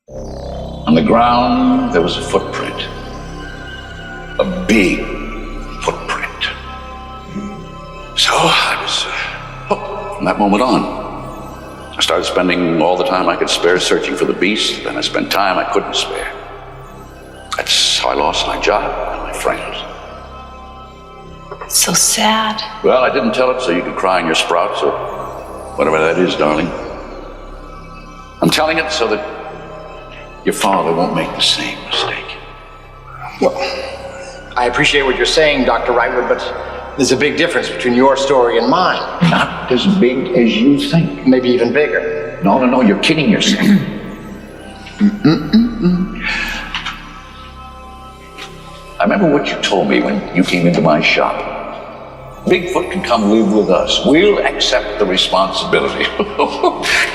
On the ground, there was a footprint. A big footprint. So I was hooked from that moment on. I started spending all the time I could spare searching for the beast, then I spent time I couldn't spare. That's how I lost my job and my friends. So sad. Well, I didn't tell it so you could cry in your sprouts or whatever that is, darling. I'm telling it so that your father won't make the same mistake. Well, I appreciate what you're saying, Dr. Wrightwood, but there's a big difference between your story and mine. Not as big as you think. Maybe even bigger. No, you're kidding yourself. I remember what you told me when you came into my shop. Bigfoot can come live with us. We'll accept the responsibility.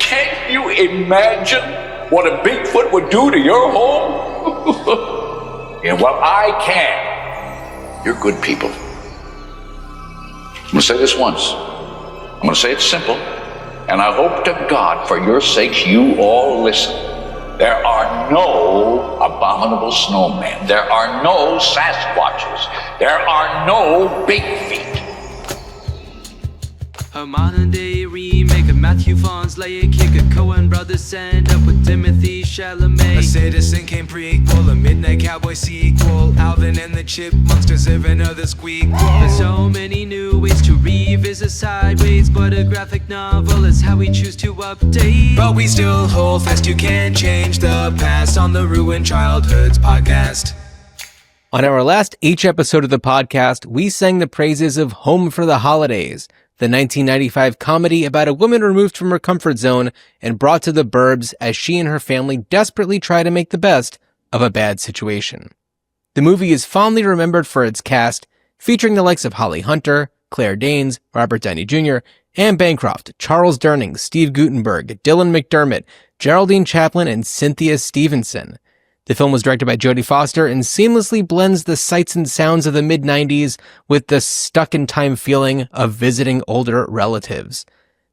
Can't you imagine what a Bigfoot would do to your home? Yeah, well, I can. You're good people. I'm going to say this once. I'm going to say it simple. And I hope to God, for your sakes, you all listen. There are no abominable snowmen. There are no Sasquatches. There are no big feet. A modern day remake of Matthew Vaughn's Layer Kick, a Coen brothers end up with Timothy Chalamet. A Citizen Kane prequel, a Midnight Cowboy sequel, Alvin and the Chipmunks deserve another squeak. There's so many new ways to revisit sideways, but a graphic novel is how we choose to update. But we still hold fast, you can't change the past on the Ruined Childhoods podcast. On our last H episode of the podcast, we sang the praises of Home for the Holidays, the 1995 comedy about a woman removed from her comfort zone and brought to the burbs as she and her family desperately try to make the best of a bad situation. The movie is fondly remembered for its cast, featuring the likes of Holly Hunter, Claire Danes, Robert Downey Jr., Anne Bancroft, Charles Durning, Steve Guttenberg, Dylan McDermott, Geraldine Chaplin, and Cynthia Stevenson. The film was directed by Jodie Foster and seamlessly blends the sights and sounds of the mid-90s with the stuck-in-time feeling of visiting older relatives.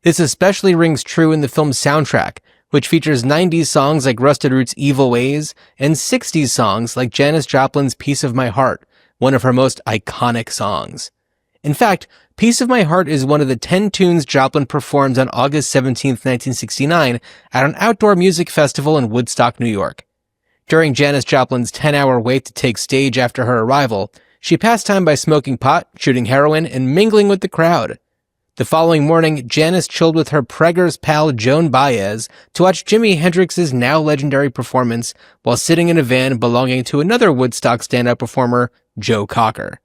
This especially rings true in the film's soundtrack, which features 90s songs like Rusted Roots' Evil Ways and 60s songs like Janis Joplin's Piece of My Heart, one of her most iconic songs. In fact, Piece of My Heart is one of the 10 tunes Joplin performed on August 17, 1969 at an outdoor music festival in Woodstock, New York. During Janis Joplin's 10-hour wait to take stage after her arrival, she passed time by smoking pot, shooting heroin, and mingling with the crowd. The following morning, Janis chilled with her Preggers pal Joan Baez to watch Jimi Hendrix's now legendary performance while sitting in a van belonging to another Woodstock stand-up performer, Joe Cocker.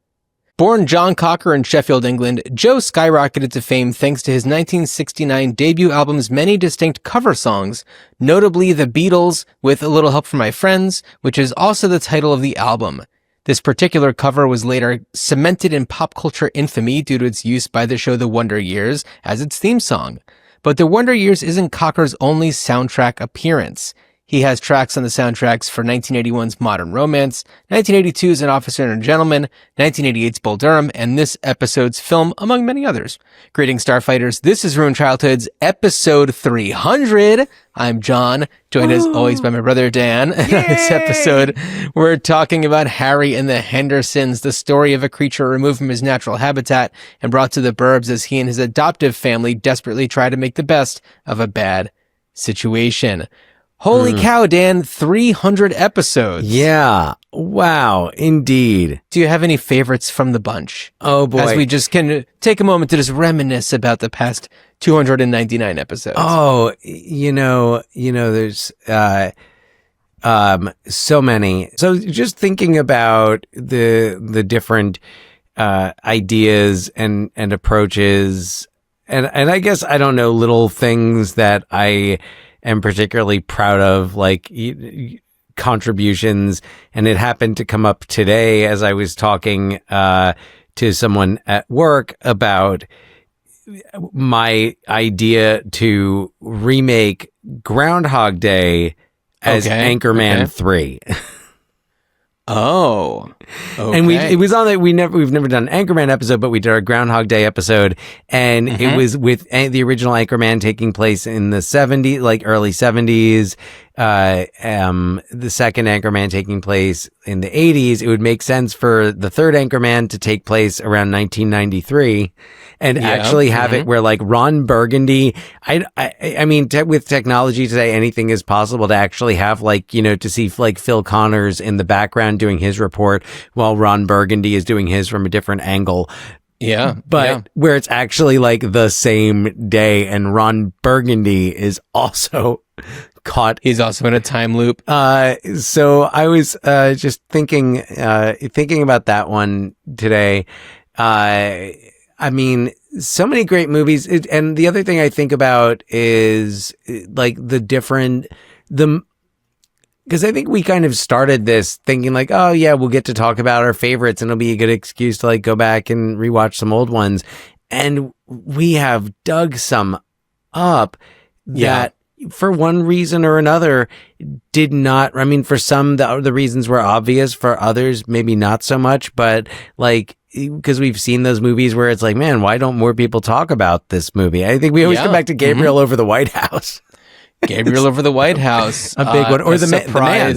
Born John Cocker in Sheffield, England, Joe skyrocketed to fame thanks to his 1969 debut album's many distinct cover songs, notably The Beatles' With a Little Help from My Friends, which is also the title of the album. This particular cover was later cemented in pop culture infamy due to its use by the show The Wonder Years as its theme song. But The Wonder Years isn't Cocker's only soundtrack appearance. He has tracks on the soundtracks for 1981's Modern Romance, 1982's An Officer and a Gentleman, 1988's Bull Durham, and this episode's film, among many others. Greetings, Starfighters. This is Ruined Childhoods, episode 300. I'm John, joined as always by my brother Dan. And on this episode, we're talking about Harry and the Hendersons, the story of a creature removed from his natural habitat and brought to the burbs as he and his adoptive family desperately try to make the best of a bad situation. Holy cow, Dan, 300 episodes. Yeah. Wow, indeed. Do you have any favorites from the bunch? Oh, boy. As we just can take a moment to just reminisce about the past 299 episodes. Oh, there's so many. So just thinking about the different ideas and approaches, and I guess, I don't know, little things that I am particularly proud of, like contributions. And it happened to come up today as I was talking to someone at work about my idea to remake Groundhog Day as Anchorman 3. Oh, okay. And it was on that we've never done an Anchorman episode, but we did our Groundhog Day episode, and it was with the original Anchorman taking place in the 70s, like early 70s, the second Anchorman taking place in the 80s, it would make sense for the third Anchorman to take place around 1993 and actually have it where like Ron Burgundy, I mean, with technology today, anything is possible to actually have like, you know, to see like Phil Connors in the background doing his report while Ron Burgundy is doing his from a different angle. Yeah. But where it's actually like the same day and Ron Burgundy is also caught. He's also in a time loop. So I was just thinking about that one today. I mean, so many great movies. And the other thing I think about is like because I think we kind of started this thinking like, oh yeah, we'll get to talk about our favorites and it'll be a good excuse to like go back and rewatch some old ones. And we have dug some up that for one reason or another did not, I mean, for some, the reasons were obvious, for others, maybe not so much, but like, because we've seen those movies where it's like, man, why don't more people talk about this movie? I think we always come back to Gabriel over the White House. Gabriel over the White House. A big one. Or the man.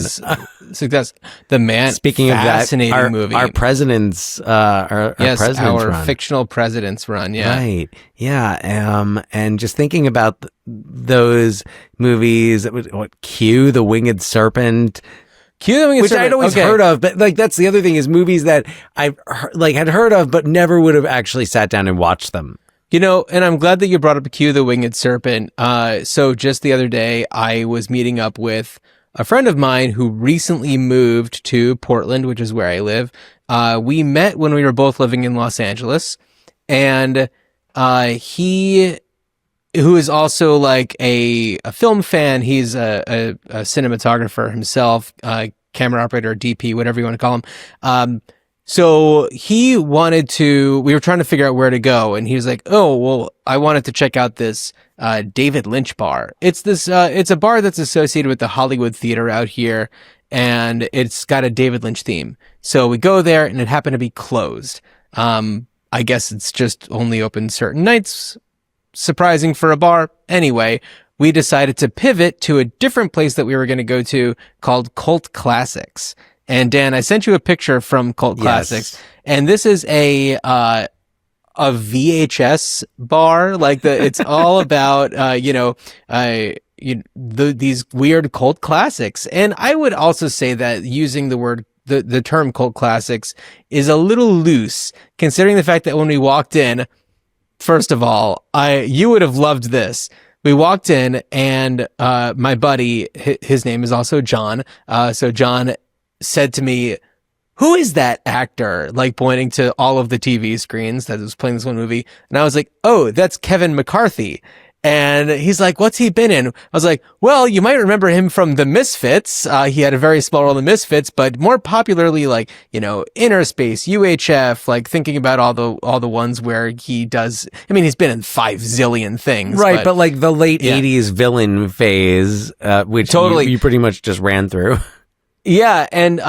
Success. The Man. Speaking of that, fascinating movie. Our presidents, our presidents run. Fictional presidents run. Yeah. Right. Yeah. And just thinking about those movies, Q, the Winged Serpent. Which I'd always heard of, but like that's the other thing is movies that I had heard of, but never would have actually sat down and watched them. You know, and I'm glad that you brought up Q, the Winged Serpent. So just the other day, I was meeting up with a friend of mine who recently moved to Portland, which is where I live. We met when we were both living in Los Angeles, and he, who is also like a film fan, he's a cinematographer himself, camera operator, DP, whatever you want to call him. So we were trying to figure out where to go, and he was like, oh, well, I wanted to check out this David Lynch bar. It's a bar that's associated with the Hollywood Theater out here, and it's got a David Lynch theme. So we go there, and it happened to be closed. I guess it's just only open certain nights. Surprising for a bar. Anyway, we decided to pivot to a different place that we were going to go to called Cult Classics. And Dan, I sent you a picture from Cult Classics, and this is a VHS bar. Like it's all about these weird cult classics. And I would also say that using the term cult classics is a little loose, considering the fact that when we walked in, first of all, you would have loved this. We walked in, and my buddy, his name is also John. So John said to me, who is that actor? Like pointing to all of the TV screens that was playing this one movie. And I was like, oh, that's Kevin McCarthy. And he's like, what's he been in? I was like, well, you might remember him from The Misfits. He had a very small role in The Misfits, but more popularly, like, you know, Inner Space, UHF, like thinking about all the ones where he does, I mean, he's been in 5 zillion things. Right. But like the late 80s villain phase, which totally you pretty much just ran through. Yeah, and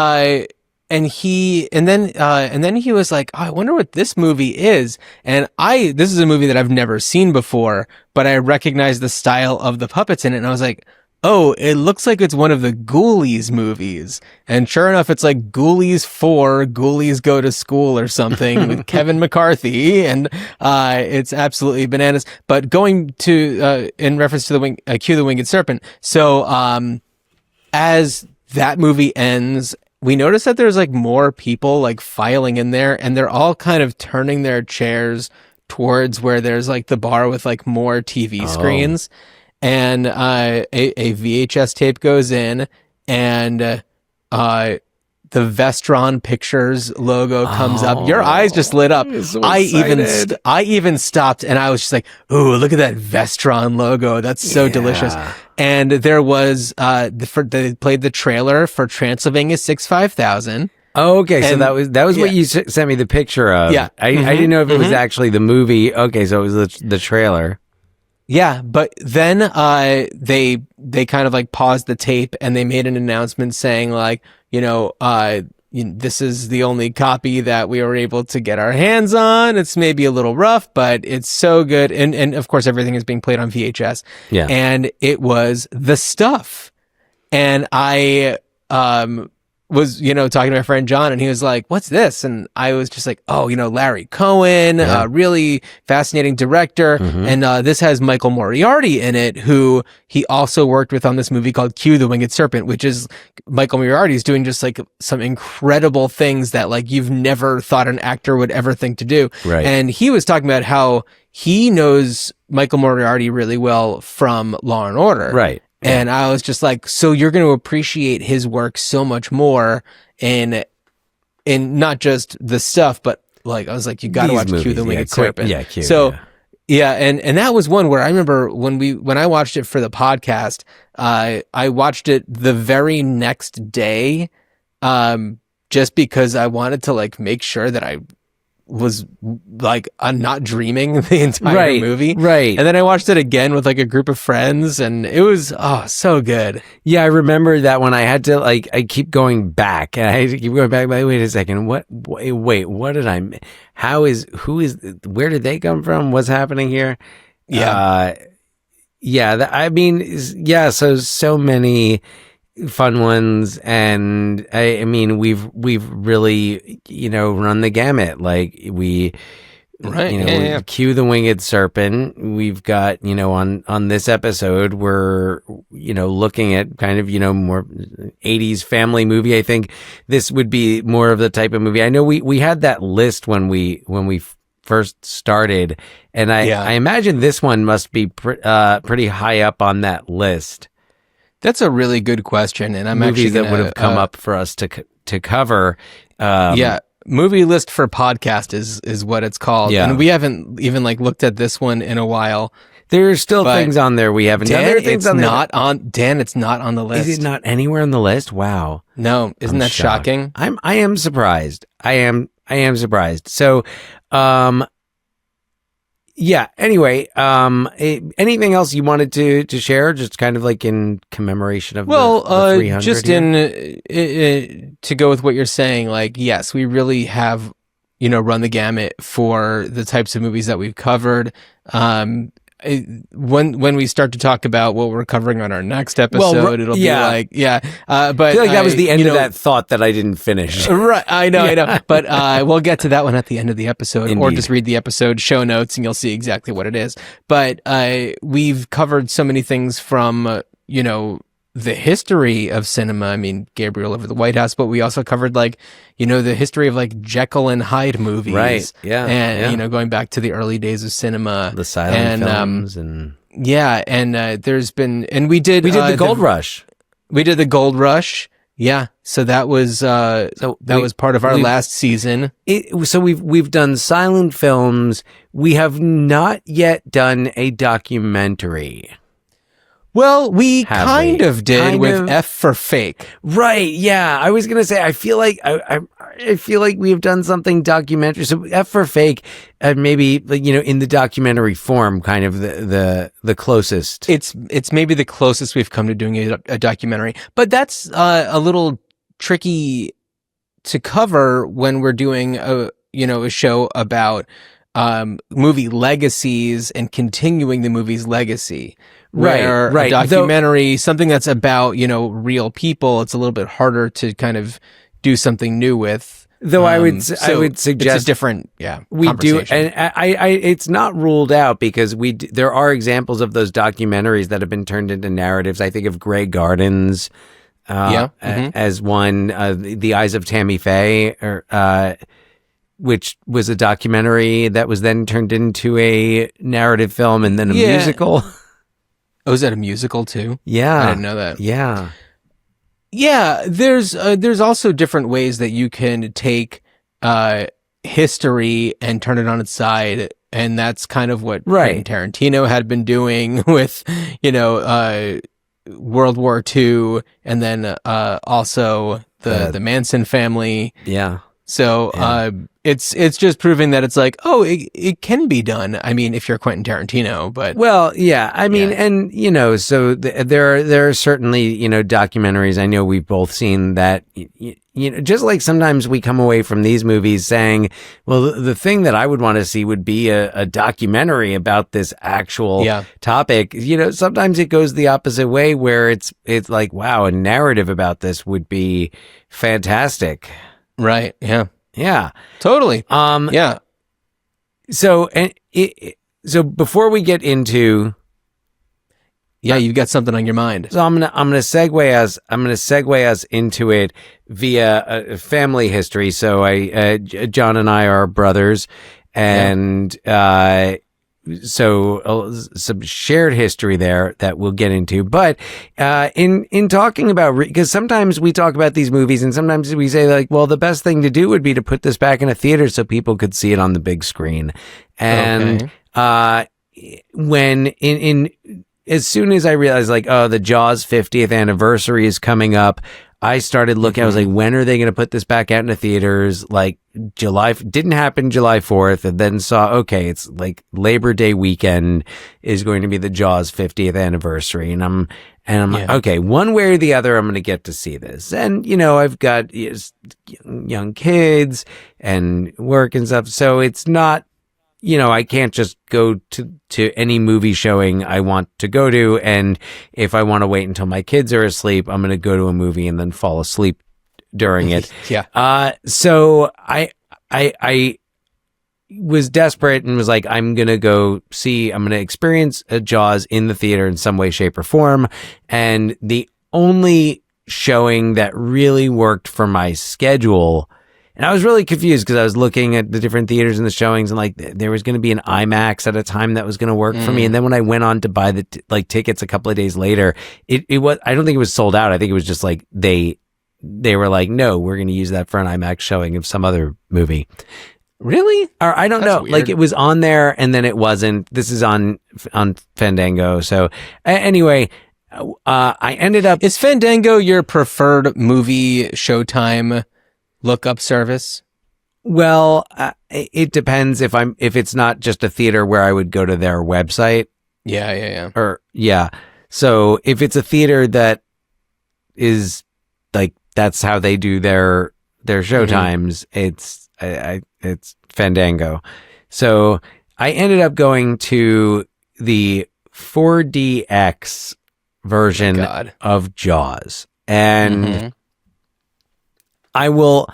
then he was like, oh, I wonder what this movie is. And this is a movie that I've never seen before, but I recognized the style of the puppets in it, and I was like, oh, it looks like it's one of the Ghoulies movies. And sure enough, it's like Ghoulies 4, Ghoulies Go to School or something with Kevin McCarthy, and it's absolutely bananas. But going to in reference to the Q, the Winged Serpent. So as that movie ends, we notice that there's like more people like filing in there, and they're all kind of turning their chairs towards where there's like the bar with like more TV screens, and a VHS tape goes in, and the Vestron Pictures logo comes up. Your eyes just lit up. So I even stopped, and I was just like, "Ooh, look at that Vestron logo! That's so delicious." And there was they played the trailer for Transylvania 65000. Oh, okay, so that was what you sent me the picture of. Yeah, I didn't know if it was actually the movie. Okay, so it was the trailer. Yeah, but then they kind of like paused the tape, and they made an announcement saying like, this is the only copy that we were able to get our hands on. It's maybe a little rough, but it's so good. And of course, everything is being played on VHS. Yeah. And it was The Stuff. And I was, talking to my friend John, and he was like, "What's this?" And I was just like, "Oh, Larry Cohen, really fascinating director." And this has Michael Moriarty in it, who he also worked with on this movie called Q, the Winged Serpent, which is Michael Moriarty is doing just like some incredible things that like you've never thought an actor would ever think to do. Right. And he was talking about how he knows Michael Moriarty really well from Law and Order. Right. And I was just like, so you're going to appreciate his work so much more in not just the stuff, but like, I was like, you got to watch Q, the Winged Serpent. Yeah, Q. So and that was one where I remember when I watched it for the podcast, I watched it the very next day, just because I wanted to like make sure that I was like, I'm not dreaming the entire movie. Right. And then I watched it again with like a group of friends, and it was, so good. Yeah, I remember that when I had to I keep going back, and I had to keep going back. Like, wait a second. Wait, what did where did they come from? What's happening here? Yeah. So many fun ones, and I mean we've really run the gamut. Like we Cue the Winged Serpent. We've got on this episode we're looking at kind of more 80s family movie. I think this would be more of the type of movie. I know we had that list when we first started, and I imagine this one must be pretty high up on that list. That's a really good question, and I'm movies actually that would have come up for us to cover. Movie list for podcast is what it's called. Yeah. And we haven't even like looked at this one in a while. There's still things on there we haven't done. Dan, it's not on the list. Is it not anywhere on the list? Wow. No, isn't that shocked. shocking? I am surprised. I am surprised. So, anyway, anything else you wanted to share, just kind of like in commemoration of the 300 just here? to go with what you're saying, like, yes, we really have, run the gamut for the types of movies that we've covered. When we start to talk about what we're covering on our next episode, it'll be like, but I feel like that was the end of that thought that I didn't finish. Right. I know. But we'll get to that one at the end of the episode. Indeed. Or just read the episode show notes and you'll see exactly what it is. But we've covered so many things from, the history of cinema. I mean, Gabriel Over the White House, but we also covered like, the history of like Jekyll and Hyde movies. Right. Yeah. And, going back to the early days of cinema. The silent films and... Yeah. And there's been... And we did the Gold Rush. We did the Gold Rush. Yeah. So that was was part of our last season. So we've done silent films. We have not yet done a documentary. Well, we kind of did with F for Fake. Right. Yeah. I was going to say, I feel like we've done something documentary. So F for Fake, maybe in the documentary form, kind of the closest. It's maybe the closest we've come to doing a documentary, but that's a little tricky to cover when we're doing a show about movie legacies and continuing the movie's legacy. Right. A documentary, something that's about, real people, it's a little bit harder to kind of do something new with. Though I would suggest it's a different, we do, and I it's not ruled out because there are examples of those documentaries that have been turned into narratives. I think of Grey Gardens, as one, The Eyes of Tammy Faye, which was a documentary that was then turned into a narrative film and then a musical. Oh, is that a musical too? Yeah. I didn't know that. Yeah. Yeah, there's also different ways that you can take history and turn it on its side, and that's kind of what Quentin Tarantino had been doing with, World War II, and then also the Manson family. Yeah. So It's just proving that it's like, oh, it can be done. I mean, if you're Quentin Tarantino, but Well, yeah, I mean, and so there are certainly documentaries. I know we've both seen that. Just like sometimes we come away from these movies saying, well, the thing that I would want to see would be a documentary about this actual topic. Sometimes it goes the opposite way, where it's like, wow, a narrative about this would be fantastic. right, yeah, Yeah. totally, yeah. So so before we get into, You've got something on your mind. so I'm gonna segue us into it via a family history. So John and I are brothers, and so some shared history there that we'll get into. But in talking about, because sometimes we talk about these movies and sometimes we say like, well, the best thing to do would be to put this back in a theater so people could see it on the big screen. And when as soon as I realized like, oh, the Jaws 50th anniversary is coming up, I started looking. I was like, when are they going to put this back out into theaters? Like didn't happen July 4th, and then saw, okay, it's like Labor Day weekend is going to be the Jaws 50th anniversary. And I'm like, okay, one way or the other, I'm going to get to see this. And, I've got young kids and work and stuff. So it's not, I can't just go to any movie showing I want to go to. And if I want to wait until my kids are asleep, I'm going to go to a movie and then fall asleep during it. So I was desperate and was like, I'm going to experience a Jaws in the theater in some way, shape, or form. And the only showing that really worked for my schedule, and I was really confused because I was looking at the different theaters and the showings, and like there was going to be an IMAX at a time that was going to work for me. And then when I went on to buy the tickets a couple of days later, it was, I don't think it was sold out. I think it was just like they were like, no, we're going to use that for an IMAX showing of some other movie. Really? Or I don't know. Weird. Like it was on there and then it wasn't. This is on Fandango. So anyway, I ended up. Is Fandango your preferred movie Showtime lookup service? Well, it depends if it's not just a theater where I would go to their website. Yeah. So if it's a theater that is like, that's how they do their showtimes, it's Fandango. So I ended up going to the 4DX version of Jaws. And I will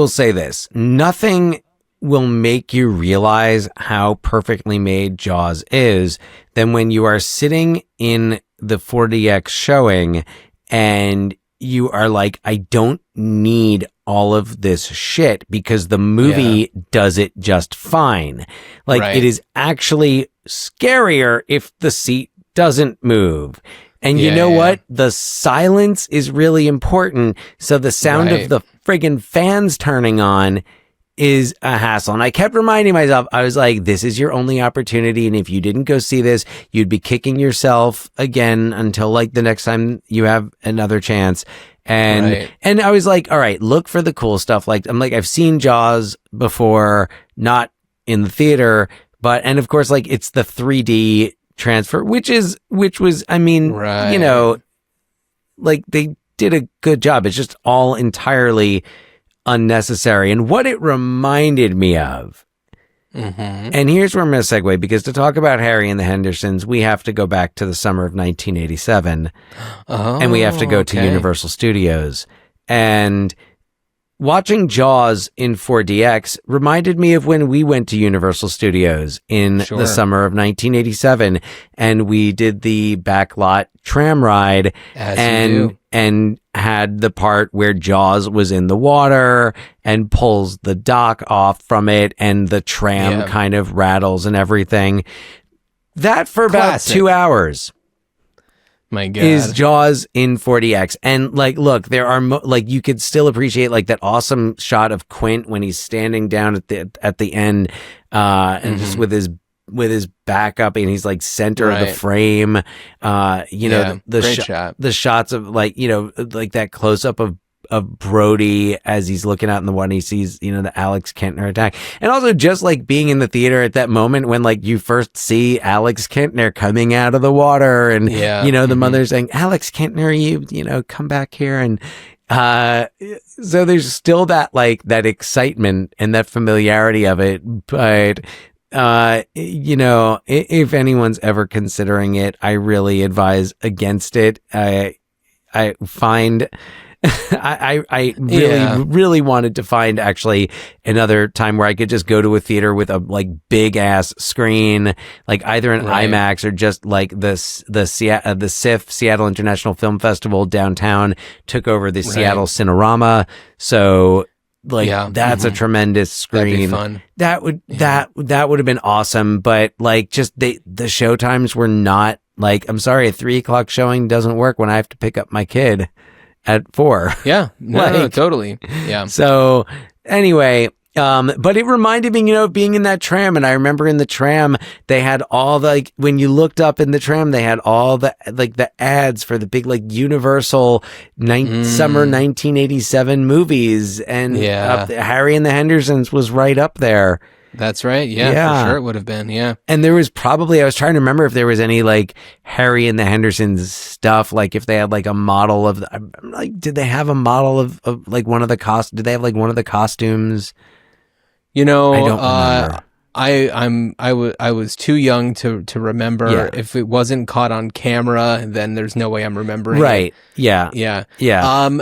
say this. Nothing will make you realize how perfectly made Jaws is than when you are sitting in the 4DX showing and you are like, I don't need all of this shit because the movie does it just fine. Like it is actually scarier if the seat doesn't move. And you know what? The silence is really important. So the sound of the friggin' fans turning on is a hassle. And I kept reminding myself, I was like, this is your only opportunity. And if you didn't go see this, you'd be kicking yourself again until like the next time you have another chance. And I was like, all right, look for the cool stuff. Like, I'm like, I've seen Jaws before, not in the theater, and of course, like it's the 3D transfer, which was, I mean, like they did a good job. It's just all entirely unnecessary. And what it reminded me of, and here's where I'm going to segue, because to talk about Harry and the Hendersons, we have to go back to the summer of 1987, and we have to go to Universal Studios. And watching Jaws in 4DX reminded me of when we went to Universal Studios in the summer of 1987, and we did the backlot tram ride and had the part where Jaws was in the water and pulls the dock off from it and the tram kind of rattles and everything. That for about 2 hours. My God. Is Jaws in 4DX. And like, look, there are like, you could still appreciate like that awesome shot of Quint when he's standing down at the end, and just with his back up and he's like center of the frame. The shots of like, like that close up of Brody as he's looking out in the water and he sees, the Alex Kentner attack. And also just like being in the theater at that moment when like you first see Alex Kentner coming out of the water and, the mother saying, Alex Kentner, come back here. And, so there's still that like that excitement and that familiarity of it. But, if anyone's ever considering it, I really advise against it. I find I really wanted to find actually another time where I could just go to a theater with a like big ass screen, like either an IMAX or just like the SIFF, Seattle International Film Festival downtown took over the Seattle Cinerama. So that's a tremendous screen. That'd be fun. That would have been awesome. But like just the show times were not like, I'm sorry, a 3:00 showing doesn't work when I have to pick up my kid at 4. Yeah, no, totally. Yeah. So anyway, but it reminded me, of being in that tram. And I remember in the tram, they had all the, like, when you looked up in the tram, they had all the, like, the ads for the big, like, Universal summer 1987 movies. And Harry and the Hendersons was right up there. That's right. Yeah, for sure it would have been. Yeah. And there was probably, I was trying to remember if there was any like Harry and the Hendersons stuff, like if they had like a model of, like, did they have a model of like one of the did they have like one of the costumes? I don't remember. I was too young to remember. Yeah. If it wasn't caught on camera, then there's no way I'm remembering. Right. Yeah. Yeah.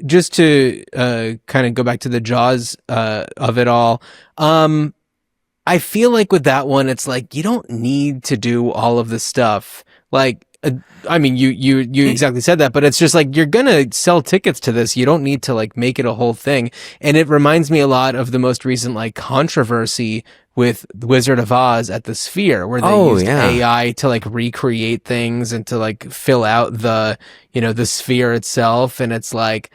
Just to kind of go back to the Jaws of it all, I feel like with that one, it's like you don't need to do all of the stuff. Like, I mean, you exactly said that, but it's just like you're gonna sell tickets to this. You don't need to like make it a whole thing. And it reminds me a lot of the most recent like controversy with The Wizard of Oz at the Sphere, where they used AI to like recreate things and to like fill out the Sphere itself. And it's like,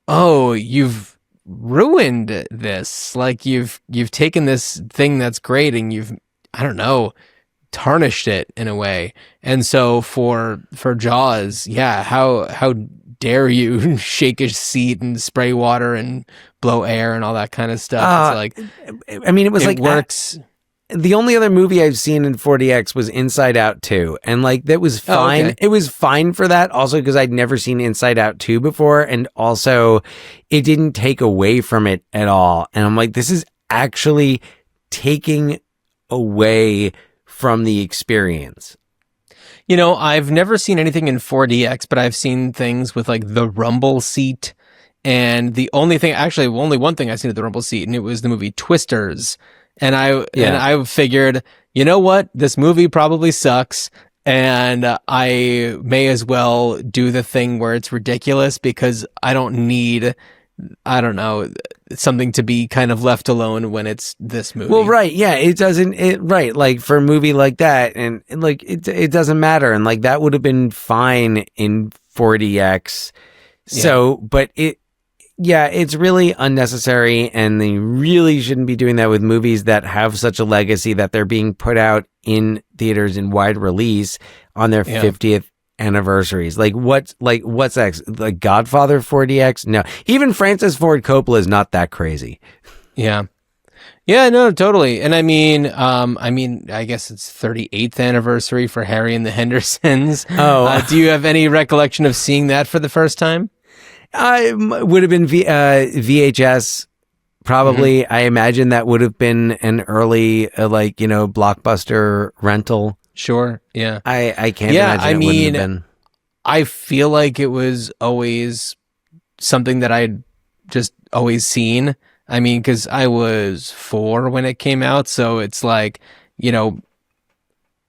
oh, you've ruined this. Like you've taken this thing that's great and you've, I don't know, tarnished it in a way. And so for Jaws, how dare you shake a seat and spray water and blow air and all that kind of stuff. It's like, I mean, it works. The only other movie I've seen in 4DX was Inside Out 2. And like, that was fine. Okay. It was fine for that. Also, because I'd never seen Inside Out 2 before. And also it didn't take away from it at all. And I'm like, this is actually taking away from the experience. I've never seen anything in 4DX, but I've seen things with like the rumble seat. And the only thing, actually, only one thing I've seen at the rumble seat, and it was the movie Twisters. And I figured, you know what? This movie probably sucks. And I may as well do the thing where it's ridiculous because I don't need, I don't know, something to be kind of left alone when it's this movie. Well, right. Yeah. It doesn't, right. Like for a movie like that and like, it doesn't matter. And like that would have been fine in 4DX. So, but it's really unnecessary and they really shouldn't be doing that with movies that have such a legacy that they're being put out in theaters in wide release on their 50th anniversaries. What's next? Like Godfather 4DX? No, even Francis Ford Coppola is not that crazy. Yeah. Yeah, no, totally. And I mean, I guess it's 38th anniversary for Harry and the Hendersons. Oh, do you have any recollection of seeing that for the first time? Would have been VHS, probably. Mm-hmm. I imagine that would have been an early, Blockbuster rental. Sure, yeah. I can't imagine it wouldn't have been. I feel like it was always something that I'd just always seen. I mean, because I was 4 when it came out, so it's like,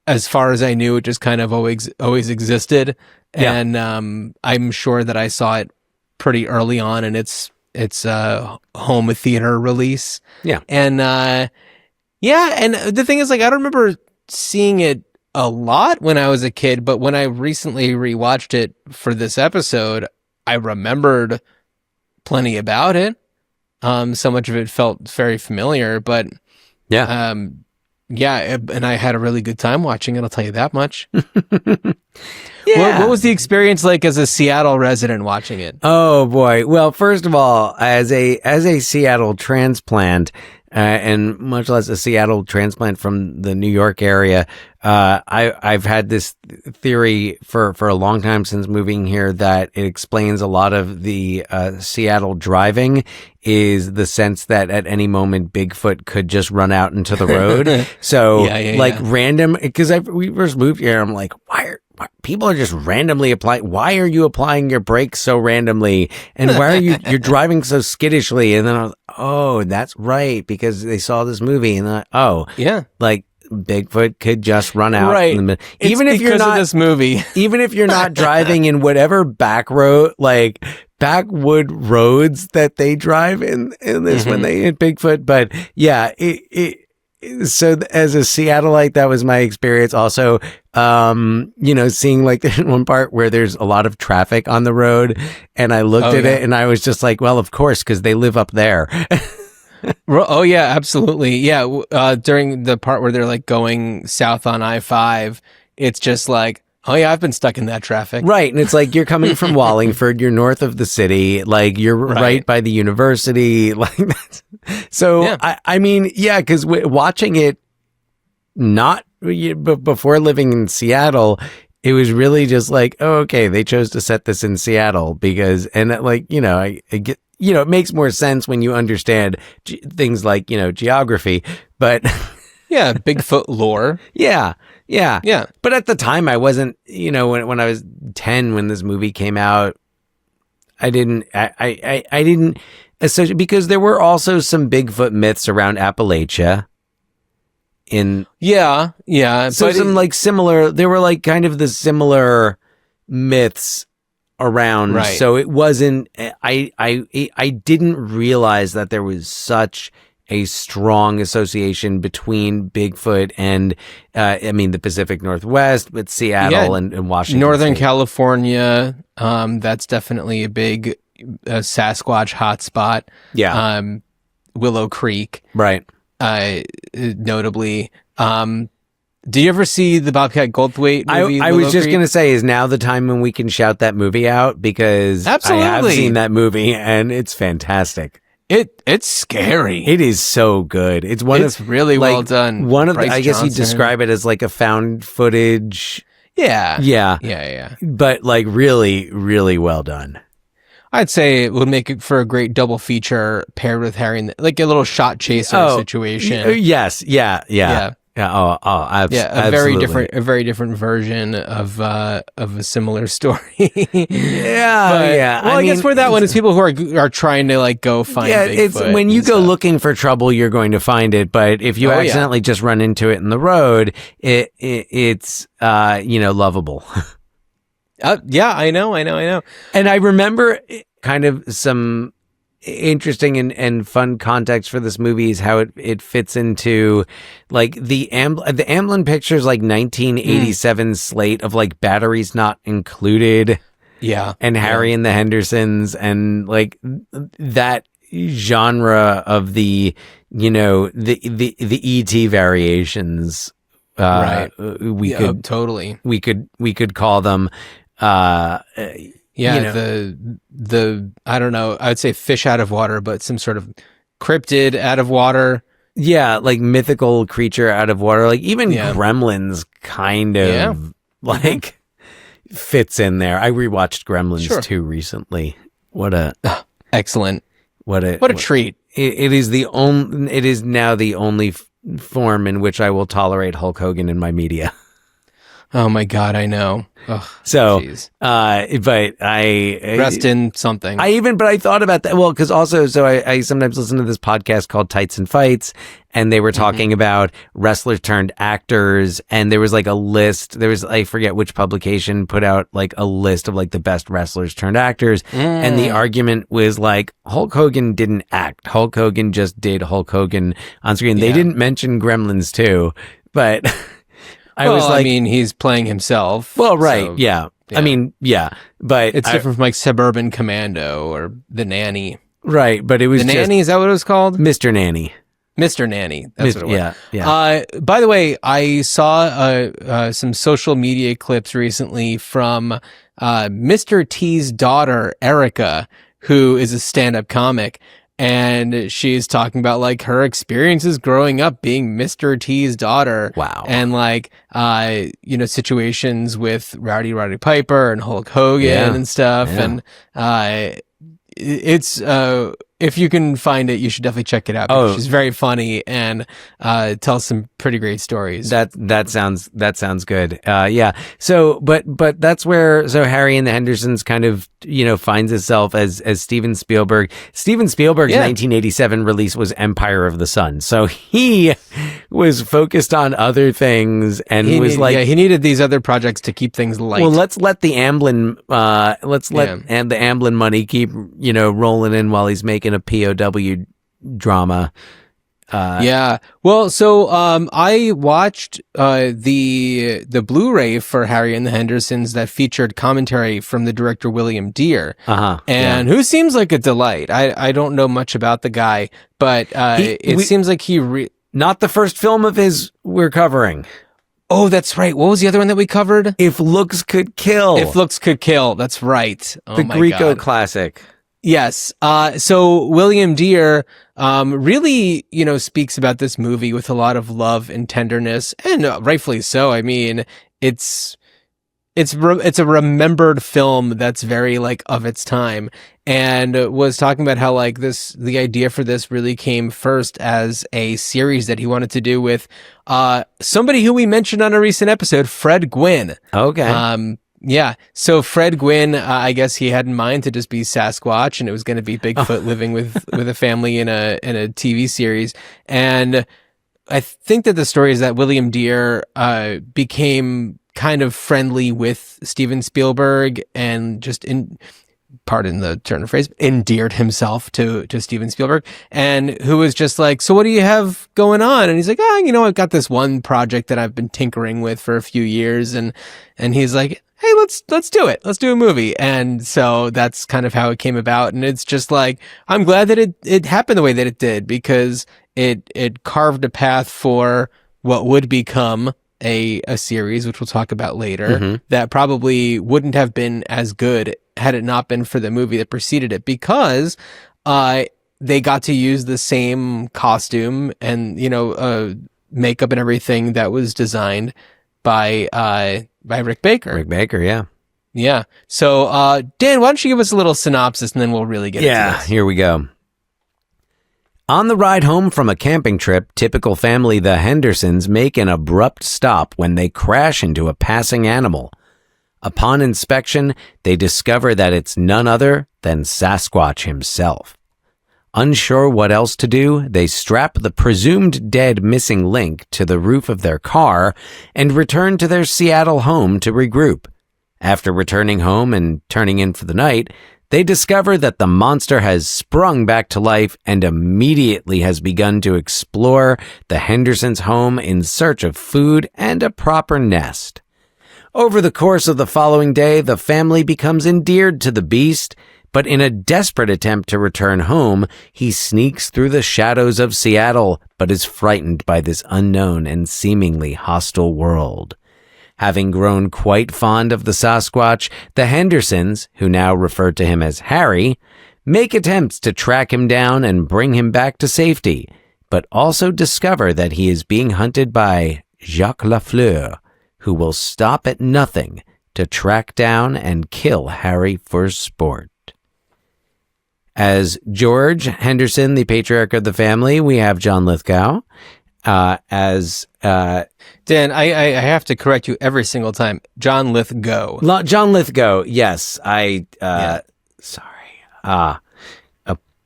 as far as I knew, it just kind of always existed. Yeah. And I'm sure that I saw it pretty early on in its home theater release. Yeah. And and the thing is, like, I don't remember seeing it a lot when I was a kid, but when I recently rewatched it for this episode, I remembered plenty about it. So much of it felt very familiar, but Yeah, and I had a really good time watching it, I'll tell you that much. Yeah. What was the experience like as a Seattle resident watching it? Oh boy. Well, first of all, as a Seattle transplant, and much less a Seattle transplant from the New York area, I've had this theory for a long time since moving here that it explains a lot of the Seattle driving is the sense that at any moment Bigfoot could just run out into the road. So random, because we first moved here, I'm like, why people are just randomly applying. Why are you applying your brakes so randomly? And why are you're driving so skittishly? And then I was, oh, that's right. Because they saw this movie and like Bigfoot could just run out. Right. In the middle. Even if you're not this movie, even if you're not driving in whatever back road, like backwood roads that they drive in this when they hit Bigfoot. But yeah, so as a Seattleite, that was my experience. Also, seeing like there's one part where there's a lot of traffic on the road, and I looked at it and I was just like, well, of course, because they live up there. Oh yeah, absolutely. Yeah, during the part where they're like going south on I-5, it's just like, oh yeah, I've been stuck in that traffic. Right, and it's like you're coming from Wallingford, you're north of the city, like you're right by the university, like that. So yeah. I mean, yeah, because watching it before living in Seattle, it was really just like, oh, okay, they chose to set this in Seattle because, and like, I get, it makes more sense when you understand things like, geography, but yeah, Bigfoot lore. Yeah. But at the time I wasn't, when I was 10, when this movie came out, I didn't associate, because there were also some Bigfoot myths around Appalachia. So some like similar, there were like kind of the similar myths around. Right. So it wasn't, I didn't realize that there was such a strong association between Bigfoot and, the Pacific Northwest, with Seattle and Washington Northern State. California. That's definitely a big Sasquatch hotspot. Yeah. Willow Creek. Right. Notably. Do you ever see the Bobcat Goldthwait movie? I was just going to say, is now the time when we can shout that movie out? Because absolutely. I have seen that movie and it's fantastic. It's scary. It is so good. It's really well done. One of Bryce I guess you Johnson. describe it as like a found footage. Yeah. But like really, really well done. I'd say it would make it for a great double feature paired with Harry, like a little shot chaser situation. Yes. Yeah. Absolutely. Yeah, a very different version of a similar story. Yeah. Well, I guess for that one, it's people who are trying to like go find. Yeah, Bigfoot it's when you go looking for trouble, you're going to find it. But if you accidentally just run into it in the road, it's lovable. Yeah, I know. And I remember kind of some interesting and fun context for this movie is how it fits into like the Amblin Pictures like 1987 slate of like Batteries Not Included, and Harry and the Hendersons, and like that genre of the the E.T. variations. We could call them. The I don't know, I would say fish out of water, but some sort of cryptid out of water. Yeah, like mythical creature out of water. Like even Gremlins kind of like fits in there. I rewatched Gremlins 2 recently. What a excellent. What a treat. It is now the only form in which I will tolerate Hulk Hogan in my media. Oh my God, I know. Ugh, so, geez. But I rest in something. But I thought about that. Well, because also, so I sometimes listen to this podcast called Tights and Fights, and they were talking about wrestlers turned actors, and there was like a list. I forget which publication put out like a list of like the best wrestlers turned actors, and the argument was like Hulk Hogan didn't act. Hulk Hogan just did Hulk Hogan on screen. They didn't mention Gremlins 2, but. He's playing himself. Well, right, so, yeah. I mean, yeah, but it's different from like Suburban Commando or The Nanny. Right, but it was The Nanny, is that what it was called? Mr. Nanny. Mr. Nanny. That's what it was. Yeah, yeah. By the way, I saw some social media clips recently from Mr. T's daughter, Erica, who is a stand-up comic. And she's talking about like her experiences growing up being Mr. T's daughter. Wow. And like, situations with Rowdy Roddy Piper and Hulk Hogan and stuff. Yeah. And it's if you can find it, you should definitely check it out. Because she's very funny and tells some pretty great stories. That sounds good. Yeah. So, but that's where Harry and the Hendersons kind of finds itself as Steven Spielberg. Steven Spielberg's 1987 release was Empire of the Sun. So he was focused on other things and he needed these other projects to keep things light. Well, let's let the Amblin the Amblin money keep rolling in while he's making a POW drama. Well, so I watched the Blu-ray for Harry and the Hendersons that featured commentary from the director William Deere, and who seems like a delight. I don't know much about the guy, but it seems like not the first film of his we're covering. Oh, that's right. What was the other one that we covered? If Looks Could Kill. If Looks Could Kill. That's right. Oh, the Greco classic. Yes. So William Deere really, speaks about this movie with a lot of love and tenderness, and rightfully so. I mean, it's a remembered film that's very like of its time, and was talking about how like the idea for this really came first as a series that he wanted to do with somebody who we mentioned on a recent episode, Fred Gwynn. Okay. Yeah. So Fred Gwynn, I guess he had in mind to just be Sasquatch, and it was going to be Bigfoot living with a family in a TV series. And I think that the story is that William Deere became kind of friendly with Steven Spielberg and just pardon the turn of phrase, endeared himself to Steven Spielberg, and who was just like, so what do you have going on? And he's like, I've got this one project that I've been tinkering with for a few years. And he's like, hey, let's do it. Let's do a movie. And so that's kind of how it came about. And it's just like, I'm glad that it happened the way that it did, because it carved a path for what would become a series, which we'll talk about later, that probably wouldn't have been as good had it not been for the movie that preceded it, because they got to use the same costume and makeup and everything that was designed by Rick Baker. Rick Baker, yeah. Yeah. So Dan, why don't you give us a little synopsis and then we'll really get into this. Here we go. On the ride home from a camping trip, typical family the Hendersons make an abrupt stop when they crash into a passing animal. Upon inspection, they discover that it's none other than Sasquatch himself. Unsure what else to do, they strap the presumed dead missing link to the roof of their car and return to their Seattle home to regroup. After returning home and turning in for the night, they discover that the monster has sprung back to life and immediately has begun to explore the Hendersons' home in search of food and a proper nest. Over the course of the following day, the family becomes endeared to the beast, but in a desperate attempt to return home, he sneaks through the shadows of Seattle, but is frightened by this unknown and seemingly hostile world. Having grown quite fond of the Sasquatch, the Hendersons, who now refer to him as Harry, make attempts to track him down and bring him back to safety, but also discover that he is being hunted by Jacques Lafleur, who will stop at nothing to track down and kill Harry for sport. As George Henderson, the patriarch of the family, we have John Lithgow. Dan, I have to correct you every single time. John Lithgow. John Lithgow, yes. Sorry.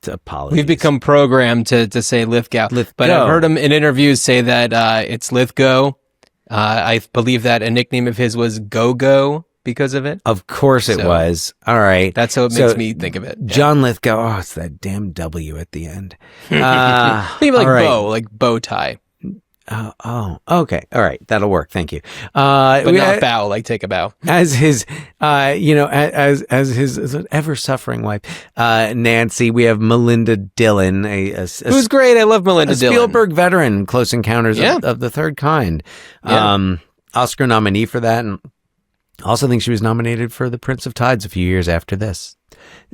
Apologies. We've become programmed to say Lithgow. But I've heard him in interviews say that it's Lithgow. I believe that a nickname of his was Go-Go because of it. Of course it was. All right. That's how it makes me think of it. Yeah. John Lithgow. Oh, it's that damn W at the end. Maybe like bow, like bow tie. Okay. All right. That'll work. Thank you. But not bow, like take a bow. As his, as his ever suffering wife, Nancy, we have Melinda Dillon, Who's great. I love Melinda Dillon. Spielberg veteran, Close Encounters of the Third Kind. Yeah. Oscar nominee for that. And also think she was nominated for The Prince of Tides a few years after this.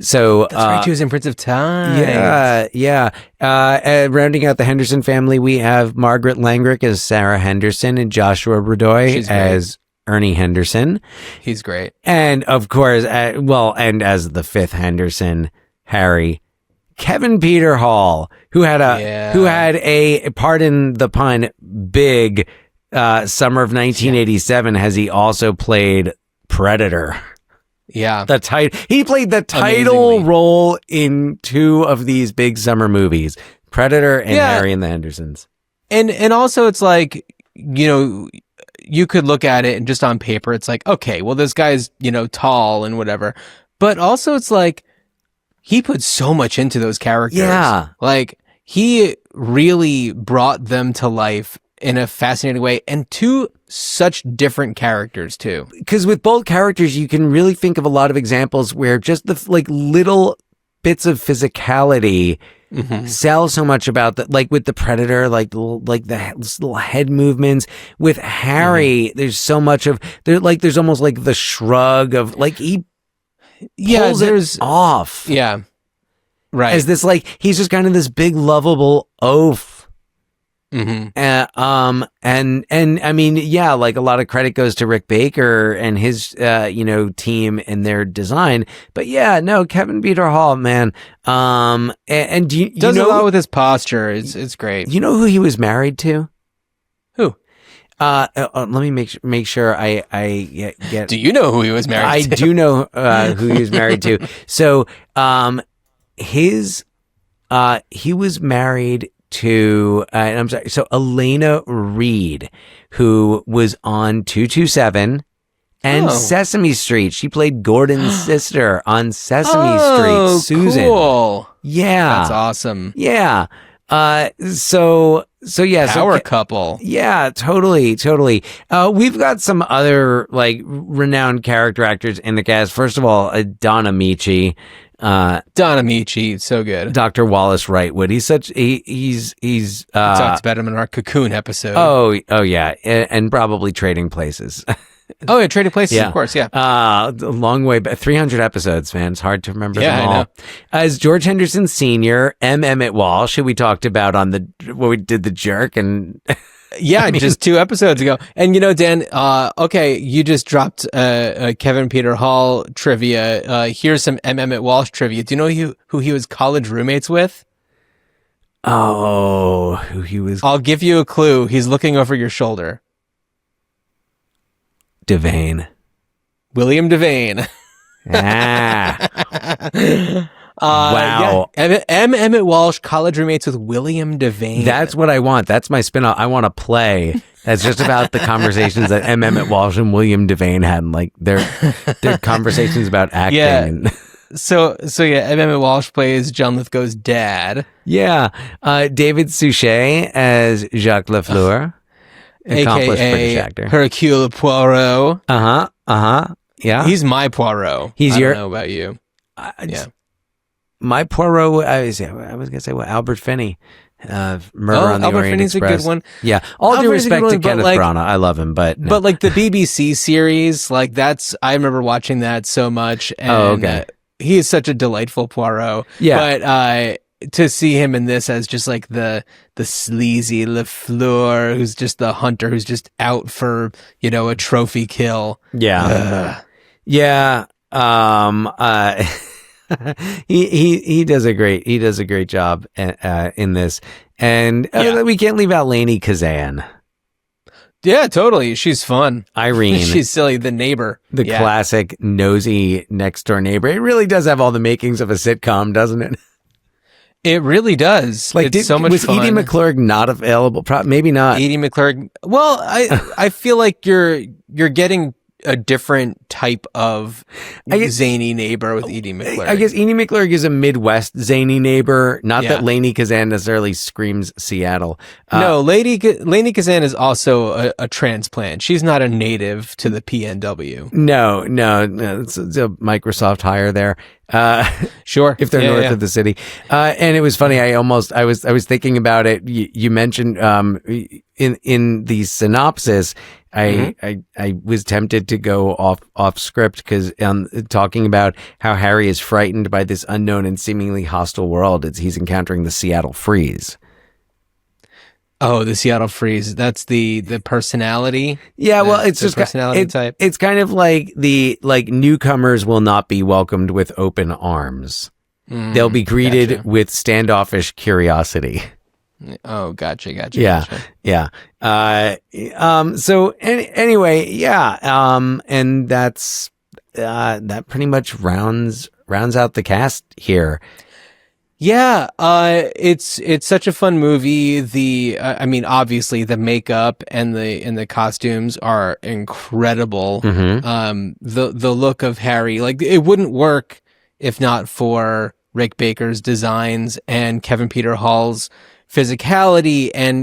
So that's right. She was in Prince of Tides. Yeah. Rounding out the Henderson family, we have Margaret Langrick as Sarah Henderson and Joshua Radoy as Ernie Henderson. He's great. And of course, and as the fifth Henderson, Harry, Kevin Peter Hall, who had a pardon the pun, big summer of 1987, as he also played Predator. Yeah. He played the title role in two of these big summer movies, Predator and Harry and the Hendersons. And also it's like, you could look at it and just on paper, it's like, okay, well, this guy's, tall and whatever. But also it's like, he put so much into those characters. Yeah. Like, he really brought them to life in a fascinating way, and two such different characters too. Because with both characters, you can really think of a lot of examples where just the little bits of physicality sell so much about that. Like with the Predator, like the little head movements. With Harry, there's so much of there's almost like the shrug of he pulls it off. Yeah, right. As this he's just kind of this big lovable oaf. Mm-hmm. And I mean, a lot of credit goes to Rick Baker and his, team and their design. But Kevin Peter Hall, man. And do you does a lot with his posture. It's great. You know who he was married to? Who? Let me make sure I get. Do you know who he was married to? I do know who he was married to. So, he was married to I'm sorry, so Elena Reed, who was on 227 and Sesame Street. She played Gordon's sister on Sesame Street, Susan. Cool. Yeah, that's awesome. Yeah. Power couple. Yeah, totally. We've got some other renowned character actors in the cast. First of all, Don Amici. So good. Dr. Wallace Wrightwood. He's talked about him in our Cocoon episode. Oh yeah, and probably Trading Places. Oh yeah, Trading Places, of course, yeah. A long way back, 300 episodes, man. It's hard to remember them all. I know. As George Henderson Sr., M. Emmett Walsh, who we talked about on when we did The Jerk, and yeah, just 2 episodes ago. And Dan, okay, you just dropped Kevin Peter Hall trivia. Here's some M. Emmett Walsh trivia. Do you know who he was college roommates with? Oh, who he was? I'll give you a clue. He's looking over your shoulder. Devane. William Devane. Wow. Yeah. M. Emmett Walsh, college roommates with William Devane. That's what I want. That's my spin-off. I want to play. That's just about the conversations that M. Emmett Walsh and William Devane had, their conversations about acting. Yeah. So M. Emmett Walsh plays John Lithgow's dad. Yeah. David Suchet as Jacques Lafleur. Accomplished British actor. Hercule Poirot. Yeah. He's my Poirot. I don't know about you. My Poirot, I was going to say, Albert Finney. Murder on the Albert Orient Finney's Express. a good one. Yeah. All due Finney's respect to Kenneth Branagh. I love him, but... No. But the BBC series, I remember watching that so much. And, he is such a delightful Poirot. Yeah. But to see him in this as just the sleazy Lafleur, who's just the hunter, who's just out for, a trophy kill. Yeah. Yeah. He does a great job in this, and we can't leave out Lainey Kazan. Yeah, totally. She's fun. Irene. She's silly. The neighbor. The classic nosy next door neighbor. It really does have all the makings of a sitcom, doesn't it? It really does. It's so much fun. Was Edie McClurg not available? Maybe not. Edie McClurg. Well, I feel like you're getting a different type of zany neighbor with Edie McClurg. I guess Edie McClurg is a Midwest zany neighbor. Not that Lainey Kazan necessarily screams Seattle. No, Lainey Kazan is also a transplant. She's not a native to the PNW. No, it's a Microsoft hire there. Sure, if they're north of the city. And it was funny. I was thinking about it. You mentioned in the synopsis. I was tempted to go off script because talking about how Harry is frightened by this unknown and seemingly hostile world. He's encountering the Seattle Freeze. Oh, the Seattle Freeze. That's the personality. Yeah, well, it's just personality type. It's kind of like newcomers will not be welcomed with open arms. They'll be greeted with standoffish curiosity. Oh, gotcha. Yeah. So anyway, yeah. And that's that pretty much rounds out the cast here. Yeah, it's such a fun movie. I mean, obviously the makeup and the costumes are incredible. The look of Harry, like, it wouldn't work if not for Rick Baker's designs and Kevin Peter Hall's physicality, and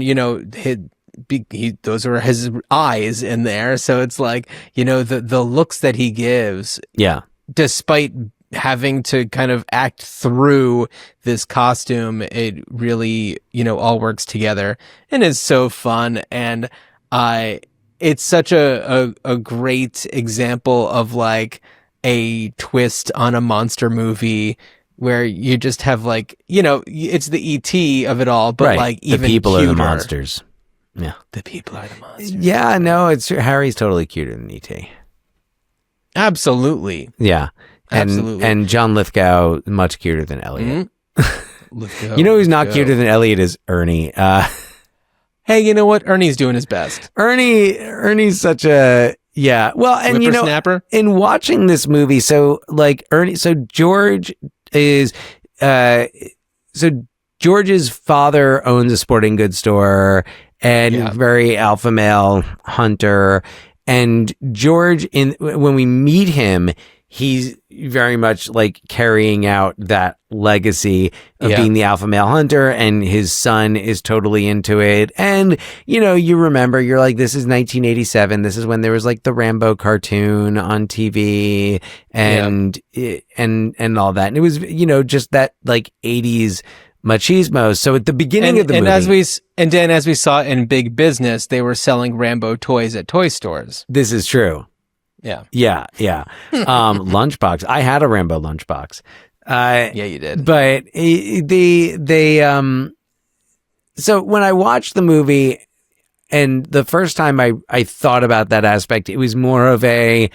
those are his eyes in there. So it's like, the looks that he gives. Yeah. Despite having to kind of act through this costume, it really, all works together and is so fun. And it's such a great example of like a twist on a monster movie where you just have like, it's the E.T. of it all, but right. like even the people cuter. are the monsters. Yeah. The people are the monsters. Yeah, no, it's Harry's totally cuter than E.T. Absolutely. Yeah. Absolutely. And John Lithgow, much cuter than Elliot. Lithgow, who's not cuter than Elliot is Ernie. Hey, you know what? Ernie's doing his best. Ernie's such a, yeah. Well, and Whippersnapper? In watching this movie, so like George is, George's father owns a sporting goods store and very alpha male hunter. And George, when we meet him, he's very much like carrying out that legacy of being the alpha male hunter, and his son is totally into it. And, you remember, you're like, this is 1987. This is when there was like the Rambo cartoon on TV and all that. And it was, just that like 80s machismo. So at the beginning of the movie, as we saw in Big Business, they were selling Rambo toys at toy stores. This is true. Yeah. Lunchbox. I had a Rambo lunchbox. Yeah, you did. But so when I watched the movie, and the first time I thought about that aspect, it was more of a,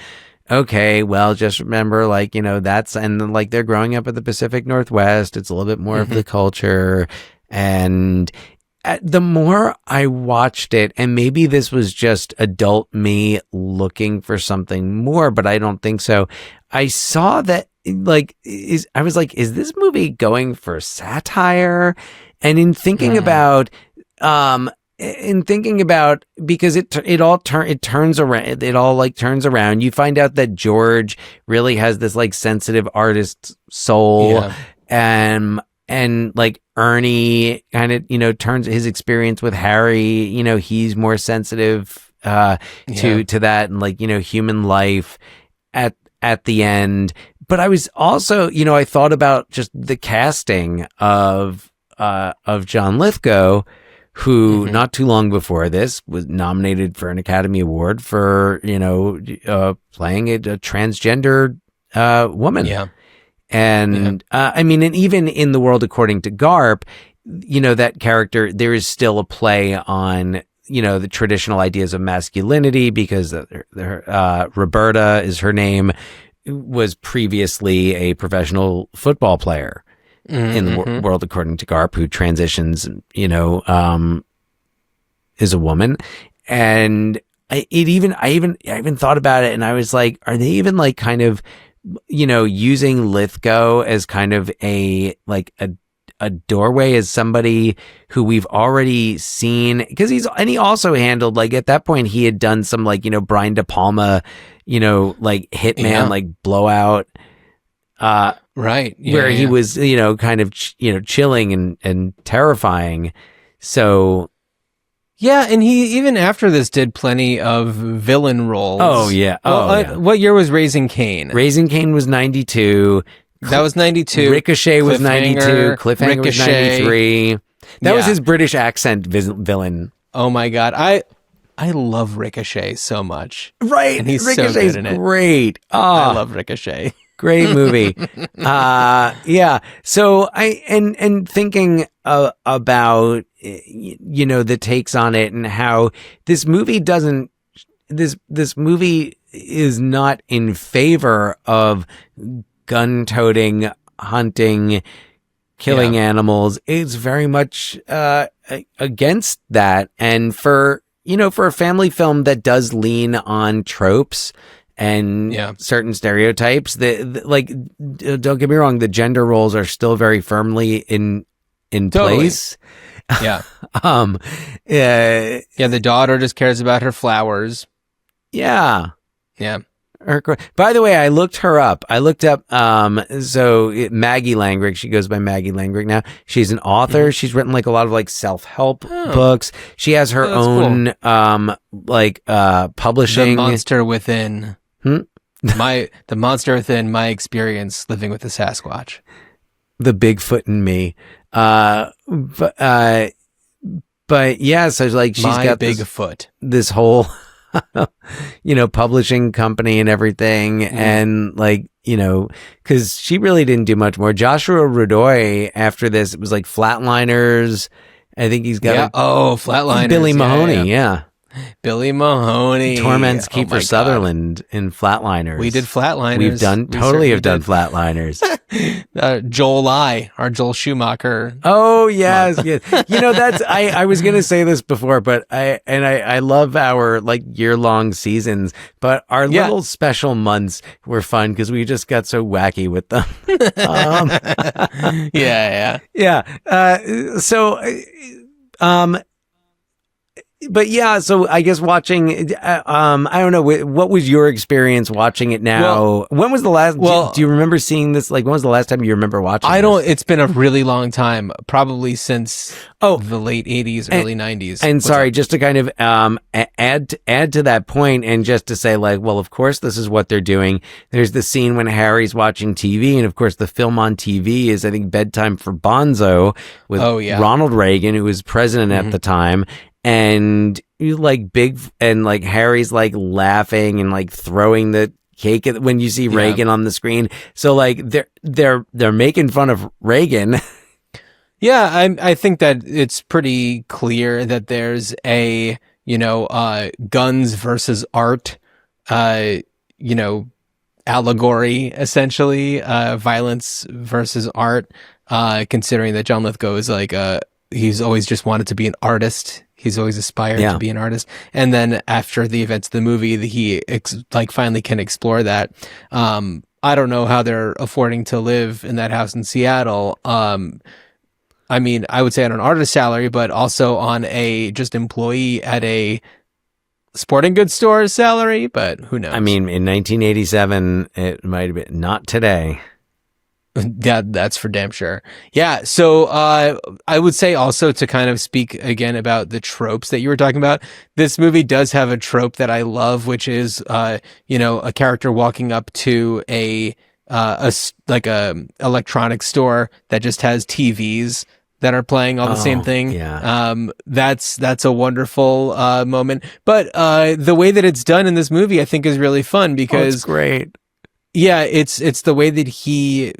okay, well, just remember, like, that's, and like they're growing up in the Pacific Northwest. It's a little bit more of the culture. And the more I watched it, and maybe this was just adult me looking for something more, but I don't think so. I saw that, I was like, is this movie going for satire? And in thinking about, because it turns around, you find out that George really has this like sensitive artist soul, and like Ernie kind of, turns his experience with Harry, he's more sensitive to that, and like, human life at the end. But I was also, I thought about just the casting of John Lithgow, who not too long before this was nominated for an Academy Award for, playing a transgender woman. Yeah. And I mean, and even in The World According to Garp, that character, there is still a play on, the traditional ideas of masculinity, because Roberta is her name, was previously a professional football player in The World According to Garp, who transitions, is a woman. And I even thought about it, and I was like, are they even like kind of, using Lithgow as kind of a a doorway as somebody who we've already seen, because he also handled, like, at that point he had done some, like, Brian De Palma, like Hitman, like Blowout, right. Yeah, where he was, kind of, chilling and terrifying. So yeah, and he even after this did plenty of villain roles. Oh yeah. What year was Raising Cain? Raising Cain was 92. That was 92. Ricochet was 92. Cliffhanger was 93. That was his British accent villain. Oh my God. I love Ricochet so much. Right. And he's Ricochet's so good in it. Great. Oh, I love Ricochet. Great movie. Yeah. So and thinking about, the takes on it and how this movie this movie is not in favor of gun-toting, hunting, killing animals. It's very much against that. And for a family film that does lean on tropes and certain stereotypes, like, don't get me wrong, the gender roles are still very firmly in place. Yeah. Yeah. The daughter just cares about her flowers. Yeah. Yeah. By the way, I looked her up. Maggie Langrick, she goes by Maggie Langrick now. She's an author. Mm-hmm. She's written like a lot of like self-help books. She has her own publishing. The Monster Within. The Monster Within My Experience Living with the Sasquatch. The Bigfoot in Me. But yeah, so like she's got Bigfoot. This whole publishing company and everything. And like, because she really didn't do much more. Joshua Radoy, after this, it was like Flatliners. I think he's got Flatliners. Billy Mahoney, Billy Mahoney torments Kiefer Sutherland in Flatliners. We did Flatliners. We've done Flatliners. Joel Schumacher. Oh yes, yes. That's I was gonna say this before, but I love our like year-long seasons, but our little special months were fun because we just got so wacky with them. But yeah, so I guess watching, I don't know, what was your experience watching it now? Well, when was the last, do you remember seeing this? Like, when was the last time you remember watching it's been a really long time, probably since the late 80s, early 90s. And just to kind of add to that point and just to say like, well, of course, this is what they're doing. There's the scene when Harry's watching TV. And of course, the film on TV is, I think, Bedtime for Bonzo with Ronald Reagan, who was president at the time. And you like Harry's like laughing and like throwing the cake when you see Reagan on the screen. So like they're making fun of Reagan. Yeah, I think that it's pretty clear that there's a guns versus art allegory, essentially, violence versus art, considering that John Lithgow is like he's always just wanted to be an artist. He's always aspired to be an artist. And then after the events of the movie, he finally can explore that. I don't know how they're affording to live in that house in Seattle. I mean, I would say on an artist salary, but also on a just employee at a sporting goods store salary, but who knows? I mean, in 1987, it might have been not today. That's for damn sure. Yeah. So I would say also to kind of speak again about the tropes that you were talking about. This movie does have a trope that I love, which is a character walking up to a electronics store that just has TVs that are playing all the same thing. Yeah. That's a wonderful moment. But the way that it's done in this movie, I think, is really fun because it's great. Yeah, it's the way that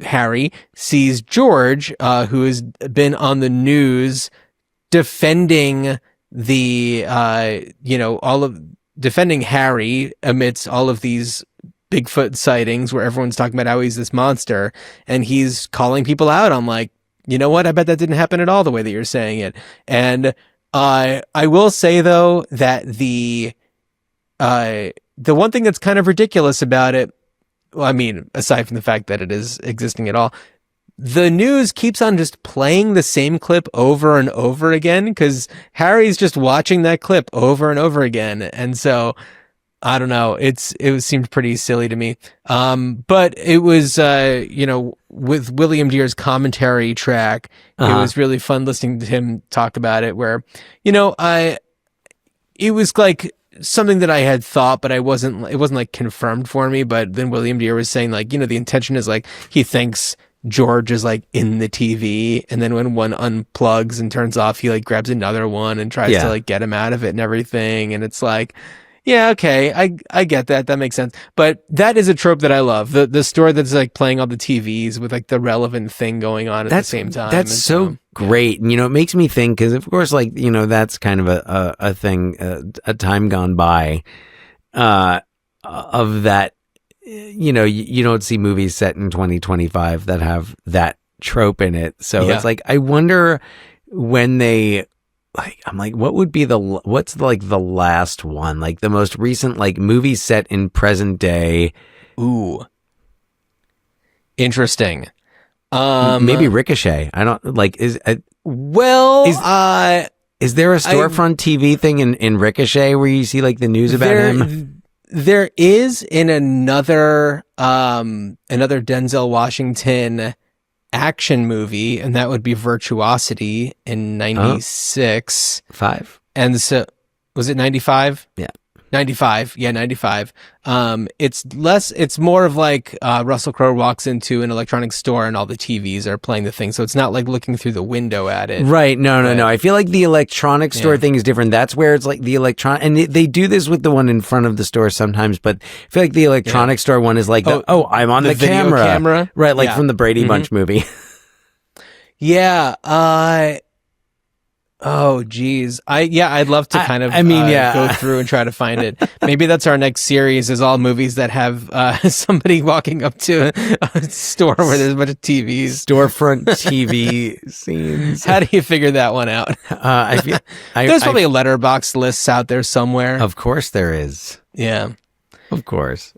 Harry sees George, who has been on the news defending defending Harry amidst all of these Bigfoot sightings where everyone's talking about how he's this monster, and he's calling people out on like, you know what? I bet that didn't happen at all the way that you're saying it. And I will say though that the one thing that's kind of ridiculous about it, well, I mean, aside from the fact that it is existing at all, the news keeps on just playing the same clip over and over again because Harry's just watching that clip over and over again. And so I don't know. It seemed pretty silly to me. But it was, with William Deere's commentary track, it was really fun listening to him talk about it where, it was like something that I had thought, but it wasn't like confirmed for me. But then William Deere was saying like, the intention is like, he thinks George is like in the TV. And then when one unplugs and turns off, he like grabs another one and tries to like get him out of it and everything. And it's like, yeah, okay, I get that. That makes sense. But that is a trope that I love. The store that's like playing all the TVs with like the relevant thing going on at the same time. That's so great. And, it makes me think, because of course, like, that's kind of a thing, a time gone by, of that, you don't see movies set in 2025 that have that trope in it. So it's like, I wonder when they, like, I'm like, what would be what's like the last one, like the most recent, like movie set in present day? Ooh, interesting. Maybe Ricochet. I don't like, is there a storefront TV thing in Ricochet where you see like the news about him? There is in another Denzel Washington action movie, and that would be Virtuosity in 96. 5. And so, was it 95? Yeah. 95. Yeah, 95. It's more of like Russell Crowe walks into an electronics store and all the TVs are playing the thing. So it's not like looking through the window at it. Right. No. I feel like the electronics store thing is different. That's where it's like the and they do this with the one in front of the store sometimes, but I feel like the electronics store one is like, I'm on the camera. Right. Like from the Brady Bunch movie. Yeah. Oh, geez. I'd love to kind of go through and try to find it. Maybe that's our next series, is all movies that have somebody walking up to a store where there's a bunch of TVs. Storefront TV scenes. How do you figure that one out? There's probably a letterbox list out there somewhere. Of course there is. Yeah. Of course.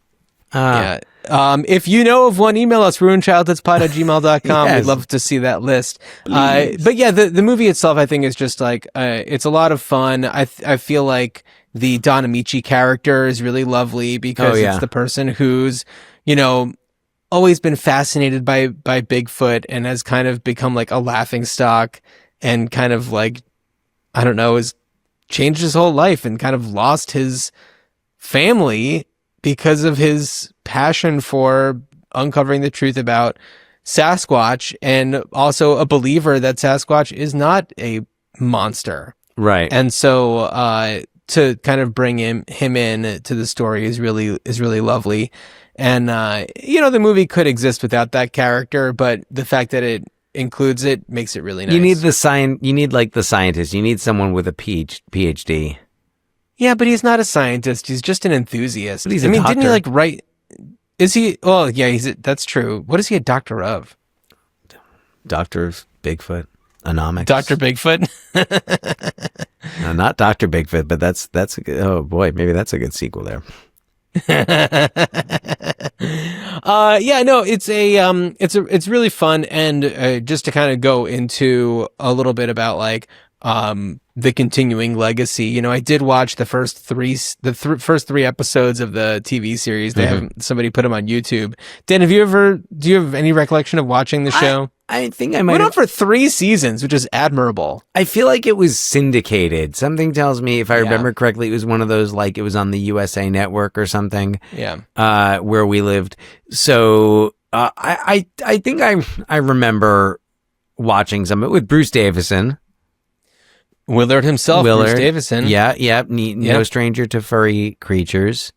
Yeah. If you know of one, email us, ruinchildhoodspot@gmail.com. Yes. We'd love to see that list. But yeah, the movie itself, I think, is just like, it's a lot of fun. I feel like the Don Amici character is really lovely because it's the person who's, always been fascinated by Bigfoot and has kind of become like a laughing stock and kind of like, I don't know, has changed his whole life and kind of lost his family because of his passion for uncovering the truth about Sasquatch, and also a believer that Sasquatch is not a monster. Right. And so to kind of bring him in to the story is really lovely. And the movie could exist without that character, but the fact that it includes it makes it really nice. You need you need like the scientist. You need someone with a PhD. Yeah, but he's not a scientist. He's just an enthusiast. But he's a doctor. Didn't he like write? Is he? Well, yeah, that's true. What is he a doctor of? Doctor of Bigfoot. Anomics. Dr. Bigfoot? No, not Dr. Bigfoot, but that's a good, oh boy, maybe that's a good sequel there. It's really fun, and just to kind of go into a little bit about like the continuing legacy. I did watch the first three episodes of the TV series. They have somebody put them on YouTube. Dan, do you have any recollection of watching the show? I think I might went have on for 3 seasons, which is admirable. I feel like it was syndicated. Something tells me, if I remember correctly, it was one of those, like it was on the USA Network or something. Yeah. Where we lived. So I think I remember watching some of it with Bruce Davison. Willard himself, Bruce Davison. Yeah. No stranger to furry creatures.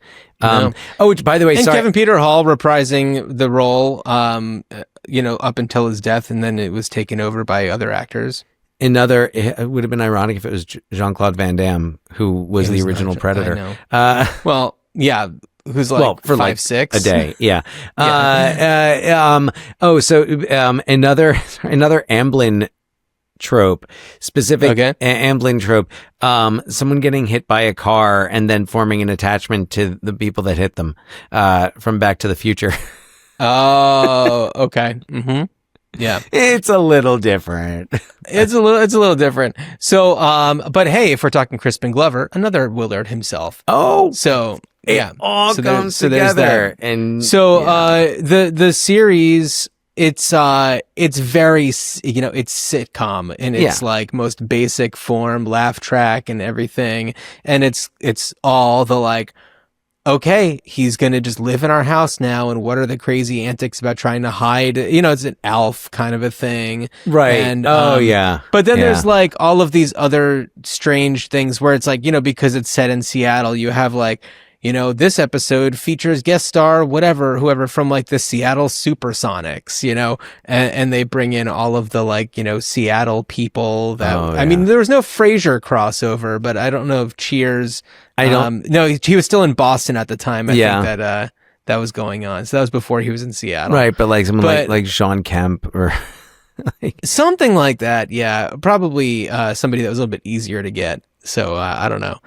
Which, by the way, and sorry. Kevin Peter Hall reprising the role, up until his death, and then it was taken over by other actors. It would have been ironic if it was Jean-Claude Van Damme, who was the original Predator. I know. Well, yeah. Who's like for 5'6" a day, yeah. Another Amblin trope, specific Amblin trope. Someone getting hit by a car and then forming an attachment to the people that hit them. From Back to the Future. Oh, okay. Mm-hmm. Yeah. It's a little different. It's a little different. So, but hey, if we're talking Crispin Glover, another Willard himself. Oh, So yeah, it all so comes there's together. that. And So, yeah. the series, it's very, it's sitcom in its like most basic form, laugh track and everything. And it's all the like, okay, he's going to just live in our house now. And what are the crazy antics about trying to hide? It's an Alf kind of a thing. Right. And, yeah. But then there's like all of these other strange things where it's like, because it's set in Seattle, you have like, this episode features guest star, whoever from like the Seattle Supersonics, and they bring in all of the like, Seattle people that, I mean, there was no Frasier crossover, but I don't know if Cheers, no, he was still in Boston at the time. I think that was going on. So that was before he was in Seattle. Right. But like someone like Sean Kemp or something like that. Yeah. Probably, somebody that was a little bit easier to get. So, I don't know.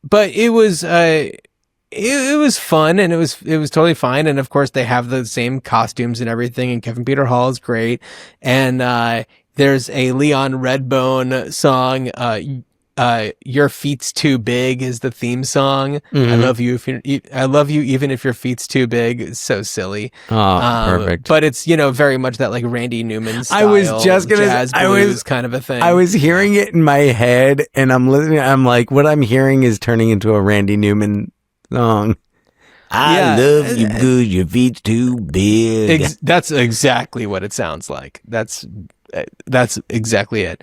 But it was it was fun and it was totally fine. And of course they have the same costumes and everything. And Kevin Peter Hall is great. And there's a Leon Redbone song. Your Feet's Too Big is the theme song. Mm-hmm. I love you even if your feet's too big. It's so silly. Oh, perfect. But it's very much that like Randy Newman style. I was just gonna jazz blues kind of a thing. I was hearing it in my head and I'm listening. I'm like, what I'm hearing is turning into a Randy Newman song. I love you good. Your feet's too big. That's exactly what it sounds like. That's exactly it.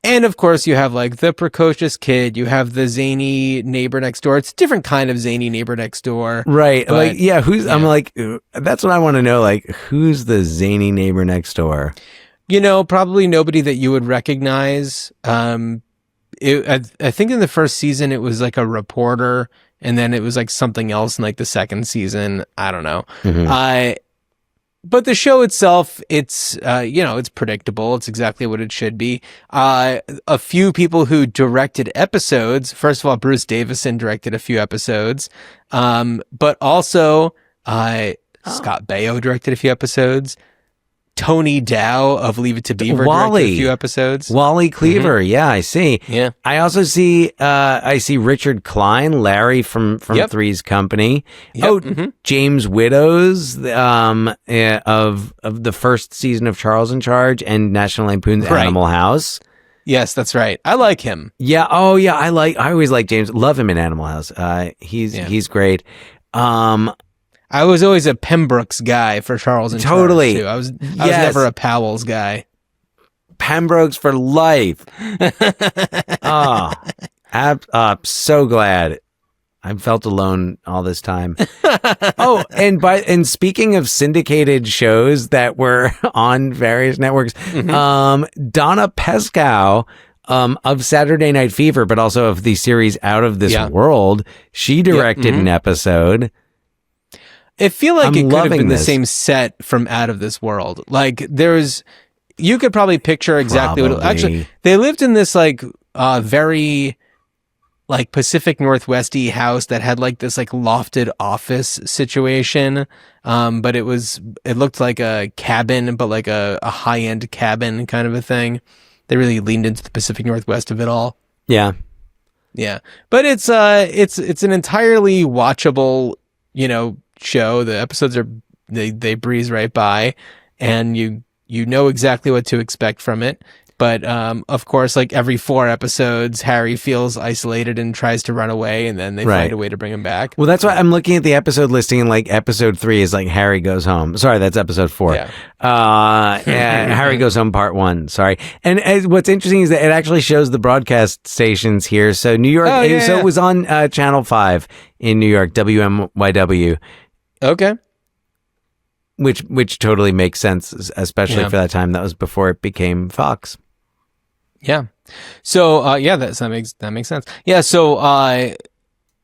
And of course you have like the precocious kid, you have the zany neighbor next door. It's a different kind of zany neighbor next door. Right. But, like, I'm like, that's what I want to know. Like, who's the zany neighbor next door? Probably nobody that you would recognize. I think in the first season it was like a reporter and then it was like something else in like the second season. I don't know. Mm-hmm. But the show itself, it's, it's predictable. It's exactly what it should be. A few people who directed episodes. First of all, Bruce Davison directed a few episodes. But also, Scott Baio directed a few episodes. Tony Dow of Leave It to Beaver directed a few episodes. Wally Cleaver, yeah, I see. Yeah. I also see Richard Klein, Larry from Three's Company. Yep. James Widows of the first season of Charles in Charge and National Lampoon's Animal House. Yes, that's right. I like him. Yeah. Oh, yeah. I always like James. Love him in Animal House. He's great. I was always a Pembrooke's guy for Charles and totally. Charles, too. I was never a Powell's guy. Pembroke's for life. So glad. I felt alone all this time. And speaking of syndicated shows that were on various networks, Donna Pescow of Saturday Night Fever, but also of the series Out of This World, she directed an episode. I feel like it could have been the this. same set from Out of This World. Like you could probably picture exactly what. Actually, they lived in this like very like Pacific Northwesty house that had like this like lofted office situation. But it looked like a cabin, but like a high end cabin kind of a thing. They really leaned into the Pacific Northwest of it all. Yeah, yeah. But it's an entirely watchable, show. The episodes they breeze right by and you know exactly what to expect from it. But of course, like every 4 episodes, Harry feels isolated and tries to run away, and then they find a way to bring him back. Well, that's why I'm looking at the episode listing, and like episode 3 is like Harry Goes Home. Sorry, that's episode 4. Yeah. And Harry Goes Home Part 1. Sorry. And what's interesting is that it actually shows the broadcast stations here. So New York. It was on Channel 5 in New York, WMYW. Okay. Which totally makes sense, especially for that time. That was before it became Fox. Yeah. So that makes sense. Yeah. So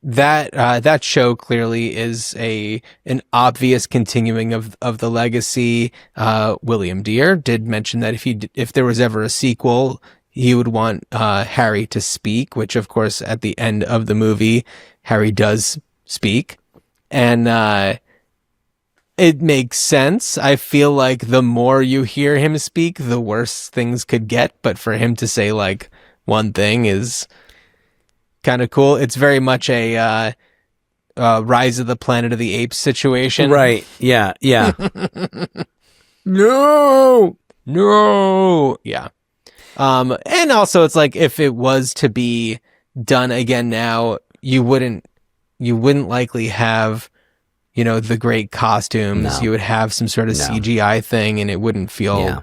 that show clearly is an obvious continuing of the legacy. William Deere did mention that if there was ever a sequel, he would want Harry to speak, which of course at the end of the movie Harry does speak, and It makes sense. I feel like the more you hear him speak, the worse things could get. But for him to say like one thing is kind of cool. It's very much a Rise of the Planet of the Apes situation. Right. Yeah. Yeah. No. Yeah. And also it's like if it was to be done again now, you wouldn't likely have, the great costumes. No. You would have some sort of No. CGI thing, and it wouldn't feel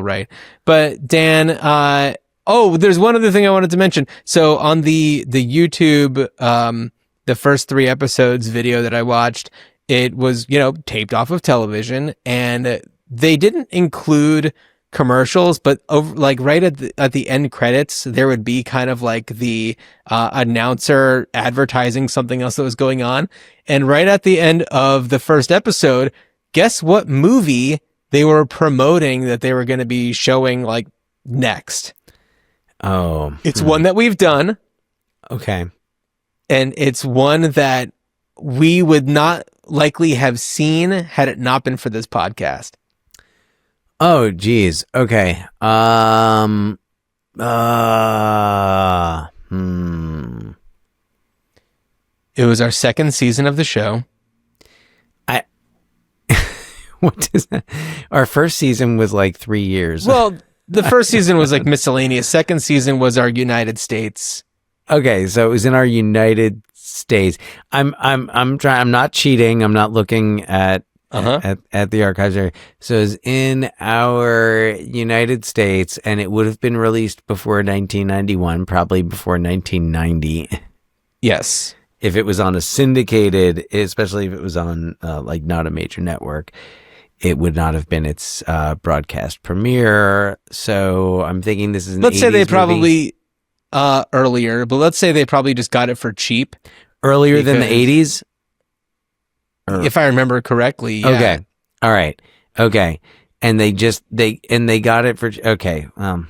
right. But Dan, there's one other thing I wanted to mention. So on the YouTube, the first 3 episodes video that I watched, it was, taped off of television, and they didn't include commercials, but over, like right at the end credits, there would be kind of like the announcer advertising something else that was going on. And right at the end of the first episode, guess what movie they were promoting that they were going to be showing like next? Oh, it's one that we've done. Okay. And it's one that we would not likely have seen had it not been for this podcast. Oh, geez. Okay. It was our second season of the show. What is that? Our first season was like 3 years. Well, the first season was like miscellaneous. Second season was our United States. Okay, so it was in our United States. I'm trying. I'm not cheating. I'm not looking at the archives area. So it's in our United States, and it would have been released before 1991, probably before 1990. Yes. If it was on a syndicated, especially if it was on like not a major network, it would not have been its broadcast premiere. So I'm thinking this is an 80s Let's say they movie. probably earlier, but let's say they probably just got it for cheap. Earlier than the 80s? If I remember correctly, yeah. Okay. All right. Okay. And they got it for, okay. I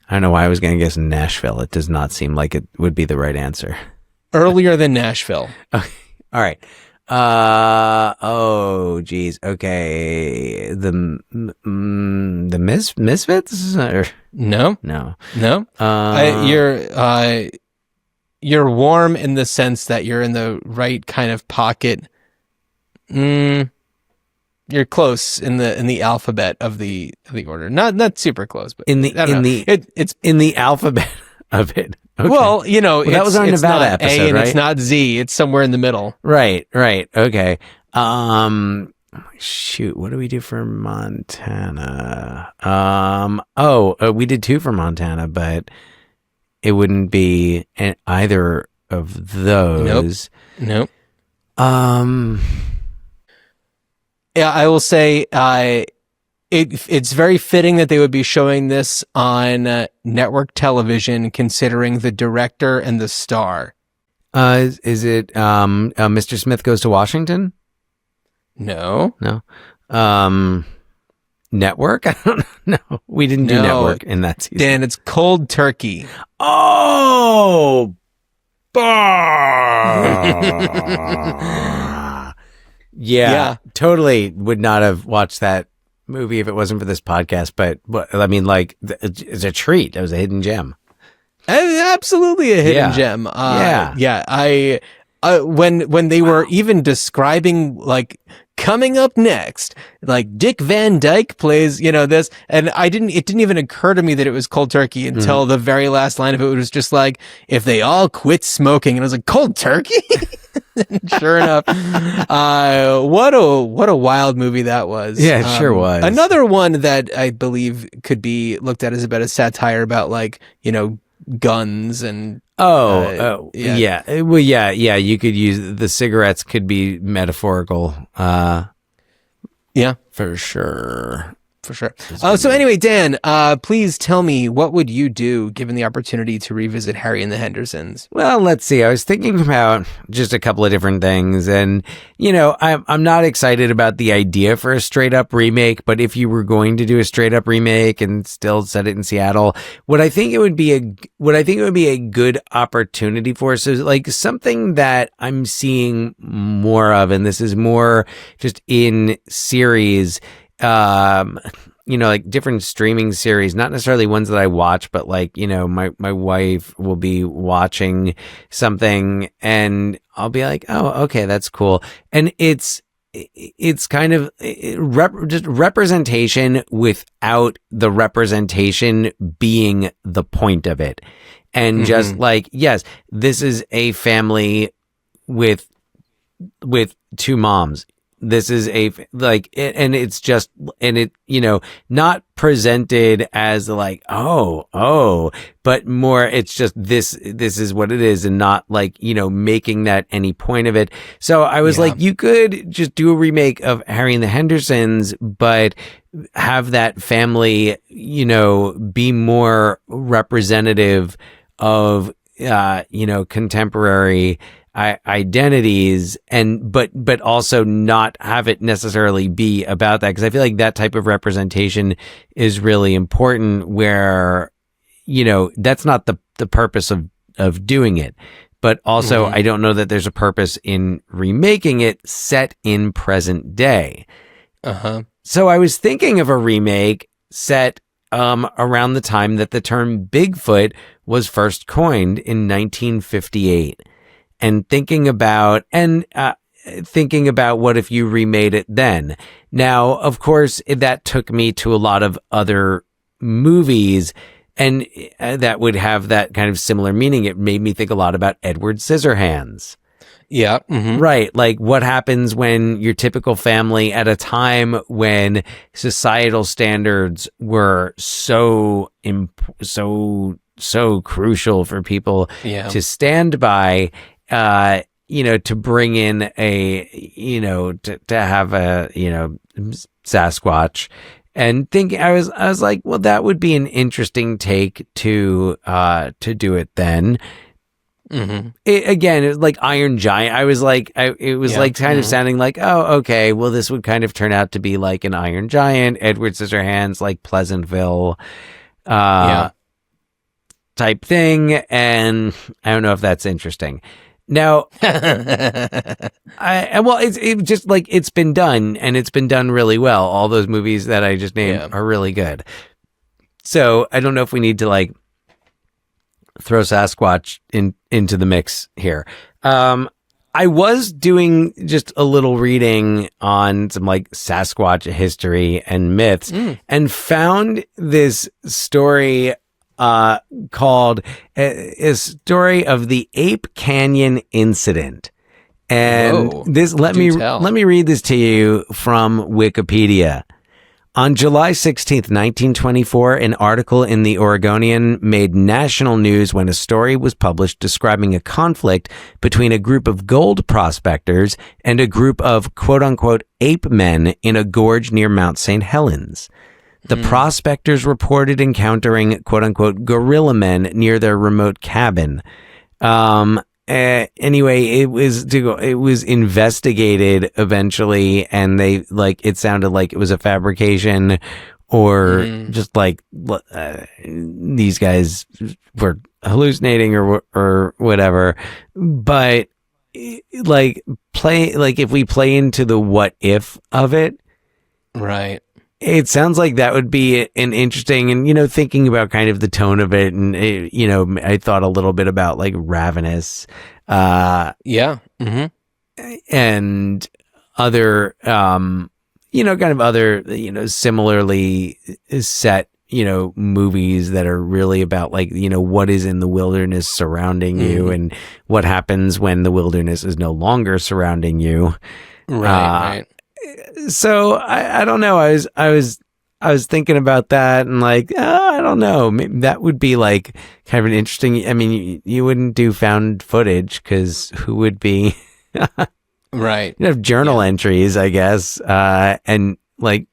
don't know why I was going to guess Nashville. It does not seem like it would be the right answer. Earlier than Nashville. Okay. All right. Oh, geez. Okay. The Misfits? Or, No. no. You're warm in the sense that you're in the right kind of pocket. You're close in the alphabet of the order. Not super close, but it's in the alphabet of it. Okay. Well, that was our it's Nevada not episode, A and right? it's not Z. It's somewhere in the middle. Right. Okay. Shoot, what do we do for Montana? We did 2 for Montana, but it wouldn't be either of those. Nope. Yeah, I will say it's very fitting that they would be showing this on network television, considering the director and the star. Is it Mr. Smith Goes to Washington? No. Network? I don't know. We didn't do network in that season. Dan, it's Cold Turkey. Oh! Yeah, totally would not have watched that movie if it wasn't for this podcast. But I mean, like, it's a treat. It was a hidden gem. Absolutely a hidden gem. Yeah. When they were even describing like coming up next, like Dick Van Dyke plays, this, and it didn't even occur to me that it was Cold Turkey until the very last line of it was just like, if they all quit smoking, and I was like, Cold Turkey? Sure enough. What a wild movie that was. Yeah, it sure was. Another one that I believe could be looked at as a bit of satire about like, guns and Well, yeah. You could use the cigarettes could be metaphorical. Yeah, for sure. For sure. So anyway, Dan, please tell me, what would you do given the opportunity to revisit Harry and the Hendersons? Well, let's see. I was thinking about just a couple of different things, and I'm not excited about the idea for a straight up remake. But if you were going to do a straight up remake and still set it in Seattle, what I think it would be a good opportunity for. So like something that I'm seeing more of, and this is more just in series. Like different streaming series, not necessarily ones that I watch, but like, my wife will be watching something and I'll be like, oh, okay, that's cool. And it's kind of just representation without the representation being the point of it. And just like, yes, this is a family with two moms. This is not presented as like, but more, it's just this is what it is, and not like, making that any point of it. So I was like, you could just do a remake of Harry and the Hendersons, but have that family, be more representative of, contemporary identities, and but also not have it necessarily be about that, because I feel like that type of representation is really important, where that's not the purpose of doing it, but also I don't know that there's a purpose in remaking it set in present day. So I was thinking of a remake set around the time that the term Bigfoot was first coined in 1958. And thinking about what if you remade it then. Now, of course, that took me to a lot of other movies, and that would have that kind of similar meaning. It made me think a lot about Edward Scissorhands. Yeah. Right. Like, what happens when your typical family, at a time when societal standards were so crucial for people to stand by, to bring in to have a, Sasquatch, and thinking, I was like, well, that would be an interesting take to do it then. Again, it was like Iron Giant. I was like, it was like kind of sounding like, oh, okay, well, this would kind of turn out to be like an Iron Giant, Edward Scissorhands, like Pleasantville, type thing. And I don't know if that's interesting. Now, it's just like, it's been done, and it's been done really well. All those movies that I just named are really good. So I don't know if we need to like throw Sasquatch into the mix here. I was doing just a little reading on some like Sasquatch history and myths, and found this story called a story of the Ape Canyon incident. And let me read this to you from Wikipedia. On July 16th, 1924, an article in the Oregonian made national news when a story was published describing a conflict between a group of gold prospectors and a group of quote-unquote ape men in a gorge near Mount St. Helens. The prospectors reported encountering quote-unquote gorilla men near their remote cabin. Anyway, it was investigated eventually, and they it sounded like it was a fabrication, or just like these guys were hallucinating or whatever. But if we play into the what if of it, right? It sounds like that would be an interesting, and, thinking about kind of the tone of it, and, I thought a little bit about like Ravenous, and other, kind of other, similarly set, movies that are really about like, what is in the wilderness surrounding you, and what happens when the wilderness is no longer surrounding you. Right. So I don't know. I was thinking about that, and like, I don't know. Maybe that would be like kind of an interesting. I mean, you wouldn't do found footage, because who would be? Right. You'd have journal entries, I guess, and like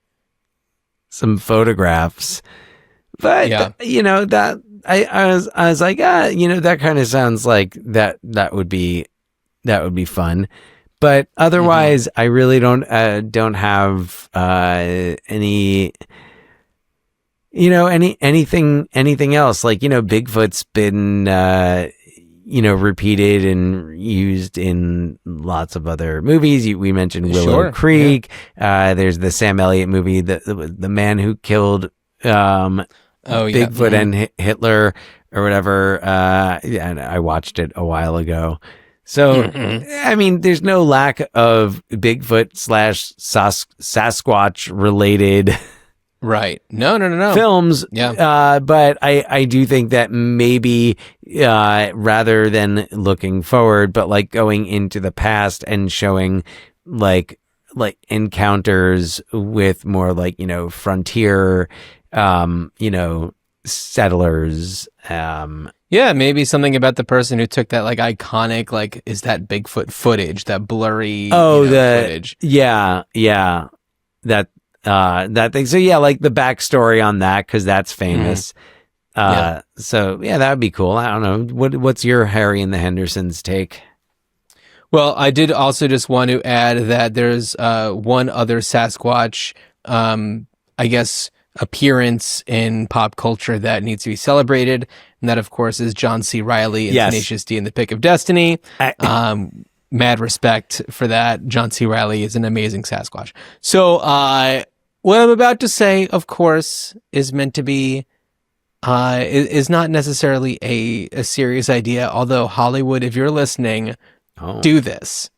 some photographs. But that I was like, that kind of sounds like that would be fun. But otherwise, I really don't have any anything else. Like, Bigfoot's been repeated and used in lots of other movies. We mentioned Willow Creek. Yeah. There's the Sam Elliott movie, the man who killed Bigfoot and Hitler or whatever. And I watched it a while ago. So, I mean, there's no lack of Bigfoot / Sasquatch related right. No. films. Yeah. But I do think that maybe rather than looking forward, but like going into the past and showing like encounters with more like, frontier, settlers, yeah, maybe something about the person who took that like iconic, like, is that Bigfoot footage, that blurry footage. Yeah. That thing. So yeah, like the backstory on that, because that's famous. So yeah, that would be cool. I don't know. What's your Harry and the Hendersons take? Well, I did also just want to add that there's one other Sasquatch, I guess, appearance in pop culture that needs to be celebrated, and that, of course, is John C. Reilly in Tenacious D and the Pick of Destiny. Mad respect for that. John C. Reilly is an amazing Sasquatch. So what I'm about to say, of course, is meant to be is not necessarily a serious idea, although Hollywood, if you're listening, do this.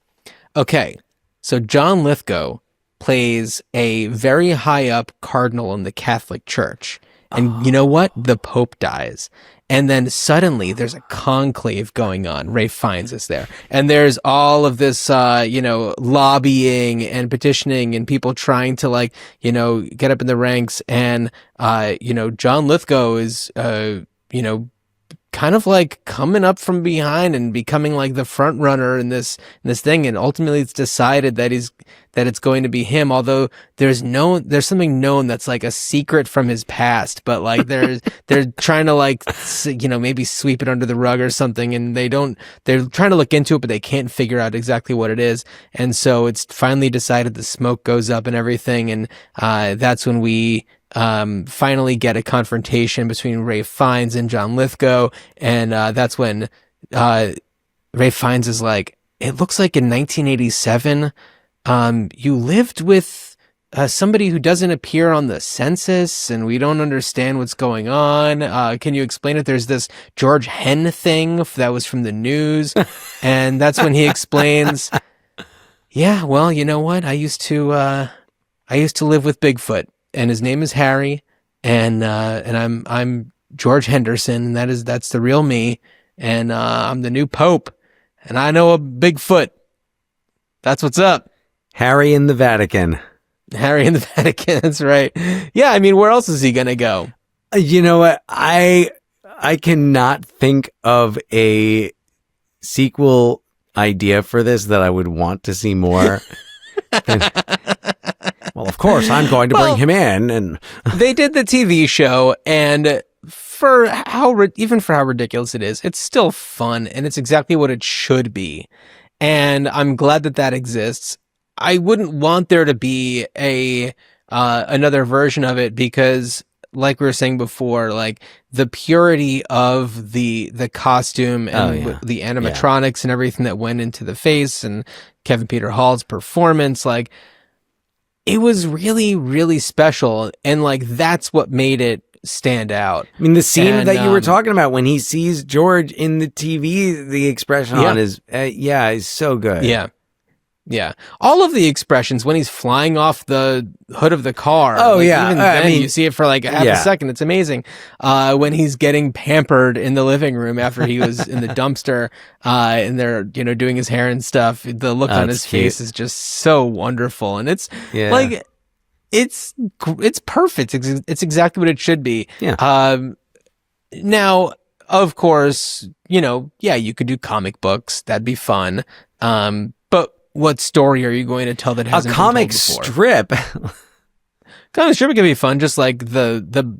Okay, so John Lithgow plays a very high up cardinal in the Catholic Church. And you know what? The Pope dies. And then suddenly there's a conclave going on. Ralph Fiennes is there. And there's all of this, lobbying and petitioning and people trying to get up in the ranks. And, John Lithgow is, kind of like coming up from behind and becoming like the front runner in this thing, and ultimately it's decided that it's going to be him, although there's something known that's like a secret from his past, but like they're trying to maybe sweep it under the rug or something, and they're trying to look into it, but they can't figure out exactly what it is. And so it's finally decided, the smoke goes up and everything, and that's when we finally get a confrontation between Ralph Fiennes and John Lithgow. And that's when Ralph Fiennes is like, it looks like in 1987, you lived with somebody who doesn't appear on the census, and we don't understand what's going on. Can you explain it? There's this George Hen thing that was from the news. And that's when he explains, yeah, well, you know what? I used to live with Bigfoot, and his name is Harry, and I'm George Henderson, and that's the real me, and I'm the new Pope, and I know a Bigfoot. That's what's up. Harry in the Vatican. Harry in the Vatican. That's right. Yeah, I mean, where else is he gonna go? You know what? I cannot think of a sequel idea for this that I would want to see more. Well, of course, I'm going to bring him in. And they did the TV show, and for how ridiculous it is, it's still fun, and it's exactly what it should be. And I'm glad that exists. I wouldn't want there to be another version of it, because, like we were saying before, like the purity of the costume and the animatronics and everything that went into the face, and Kevin Peter Hall's performance, like, it was really, really special. And like, that's what made it stand out. I mean, the scene that you were talking about when he sees George in the TV, the expression on his, is so good. Yeah. Yeah. All of the expressions when he's flying off the hood of the car. Oh, like, yeah. Even then, you see it for like half a second. It's amazing. When he's getting pampered in the living room after he was in the dumpster, and they're, doing his hair and stuff. The look on his face is just so wonderful. And it's like, it's perfect. It's exactly what it should be. Yeah. Now, of course, you could do comic books. That'd be fun. But what story are you going to tell that hasn't a comic been told before? strip? Comic strip could be fun, just like the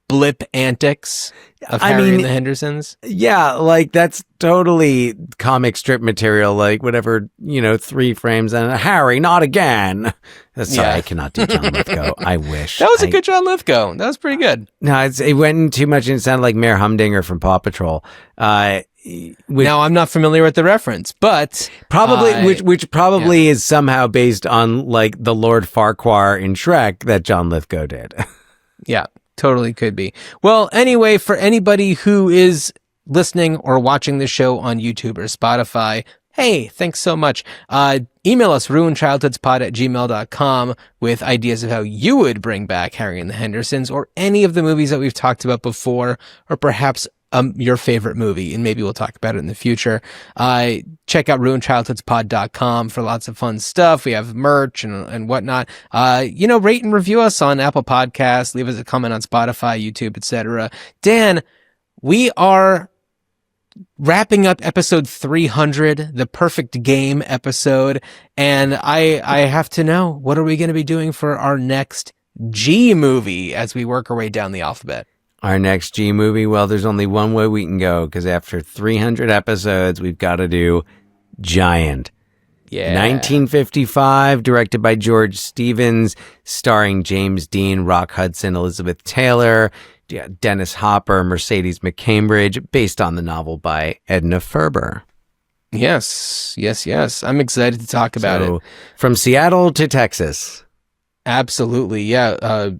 blip antics of Harry and the Hendersons. Yeah, like that's totally comic strip material, like whatever, 3 frames and Harry, not again. Sorry, I cannot do John Lithgow. I wish. That was a good John Lithgow. That was pretty good. No, it went too much and it sounded like Mayor Humdinger from Paw Patrol. Now I'm not familiar with the reference, but probably which probably is somehow based on like the Lord Farquhar in Shrek that John Lithgow did. Yeah, totally could be. Well, anyway, for anybody who is listening or watching the show on YouTube or Spotify, hey, thanks so much. Email us ruinchildhoodspod@gmail.com with ideas of how you would bring back Harry and the Hendersons or any of the movies that we've talked about before, or perhaps your favorite movie, and maybe we'll talk about it in the future. Check out ruinchildhoodspod.com for lots of fun stuff. We have merch and whatnot. Rate and review us on Apple Podcasts. Leave us a comment on Spotify, YouTube, etc. Dan, we are wrapping up episode 300, the perfect game episode, and I have to know, what are we going to be doing for our next G movie as we work our way down the alphabet? Our next G movie, well, there's only one way we can go, because after 300 episodes, we've got to do Giant. Yeah. 1955, directed by George Stevens, starring James Dean, Rock Hudson, Elizabeth Taylor, Dennis Hopper, Mercedes McCambridge, based on the novel by Edna Ferber. Yes. I'm excited to talk about it. From Seattle to Texas. Absolutely, yeah.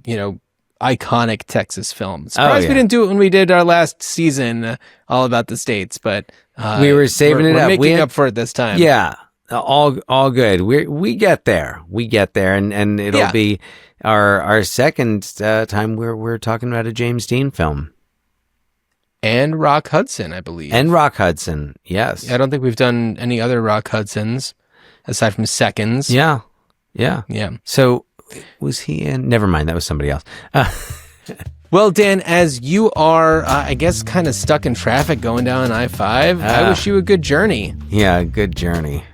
Iconic Texas film. Surprised we didn't do it when we did our last season, all about the states, but we were saving it up. We're making up for it this time. Yeah, all good. We get there. And it'll be our second time we're talking about a James Dean film. And Rock Hudson, I believe. And Rock Hudson, yes. I don't think we've done any other Rock Hudsons aside from Seconds. Yeah. So. Was he in? Never mind. That was somebody else. Well, Dan, as you are, I guess, kind of stuck in traffic going down I-5, I wish you a good journey. Yeah, good journey.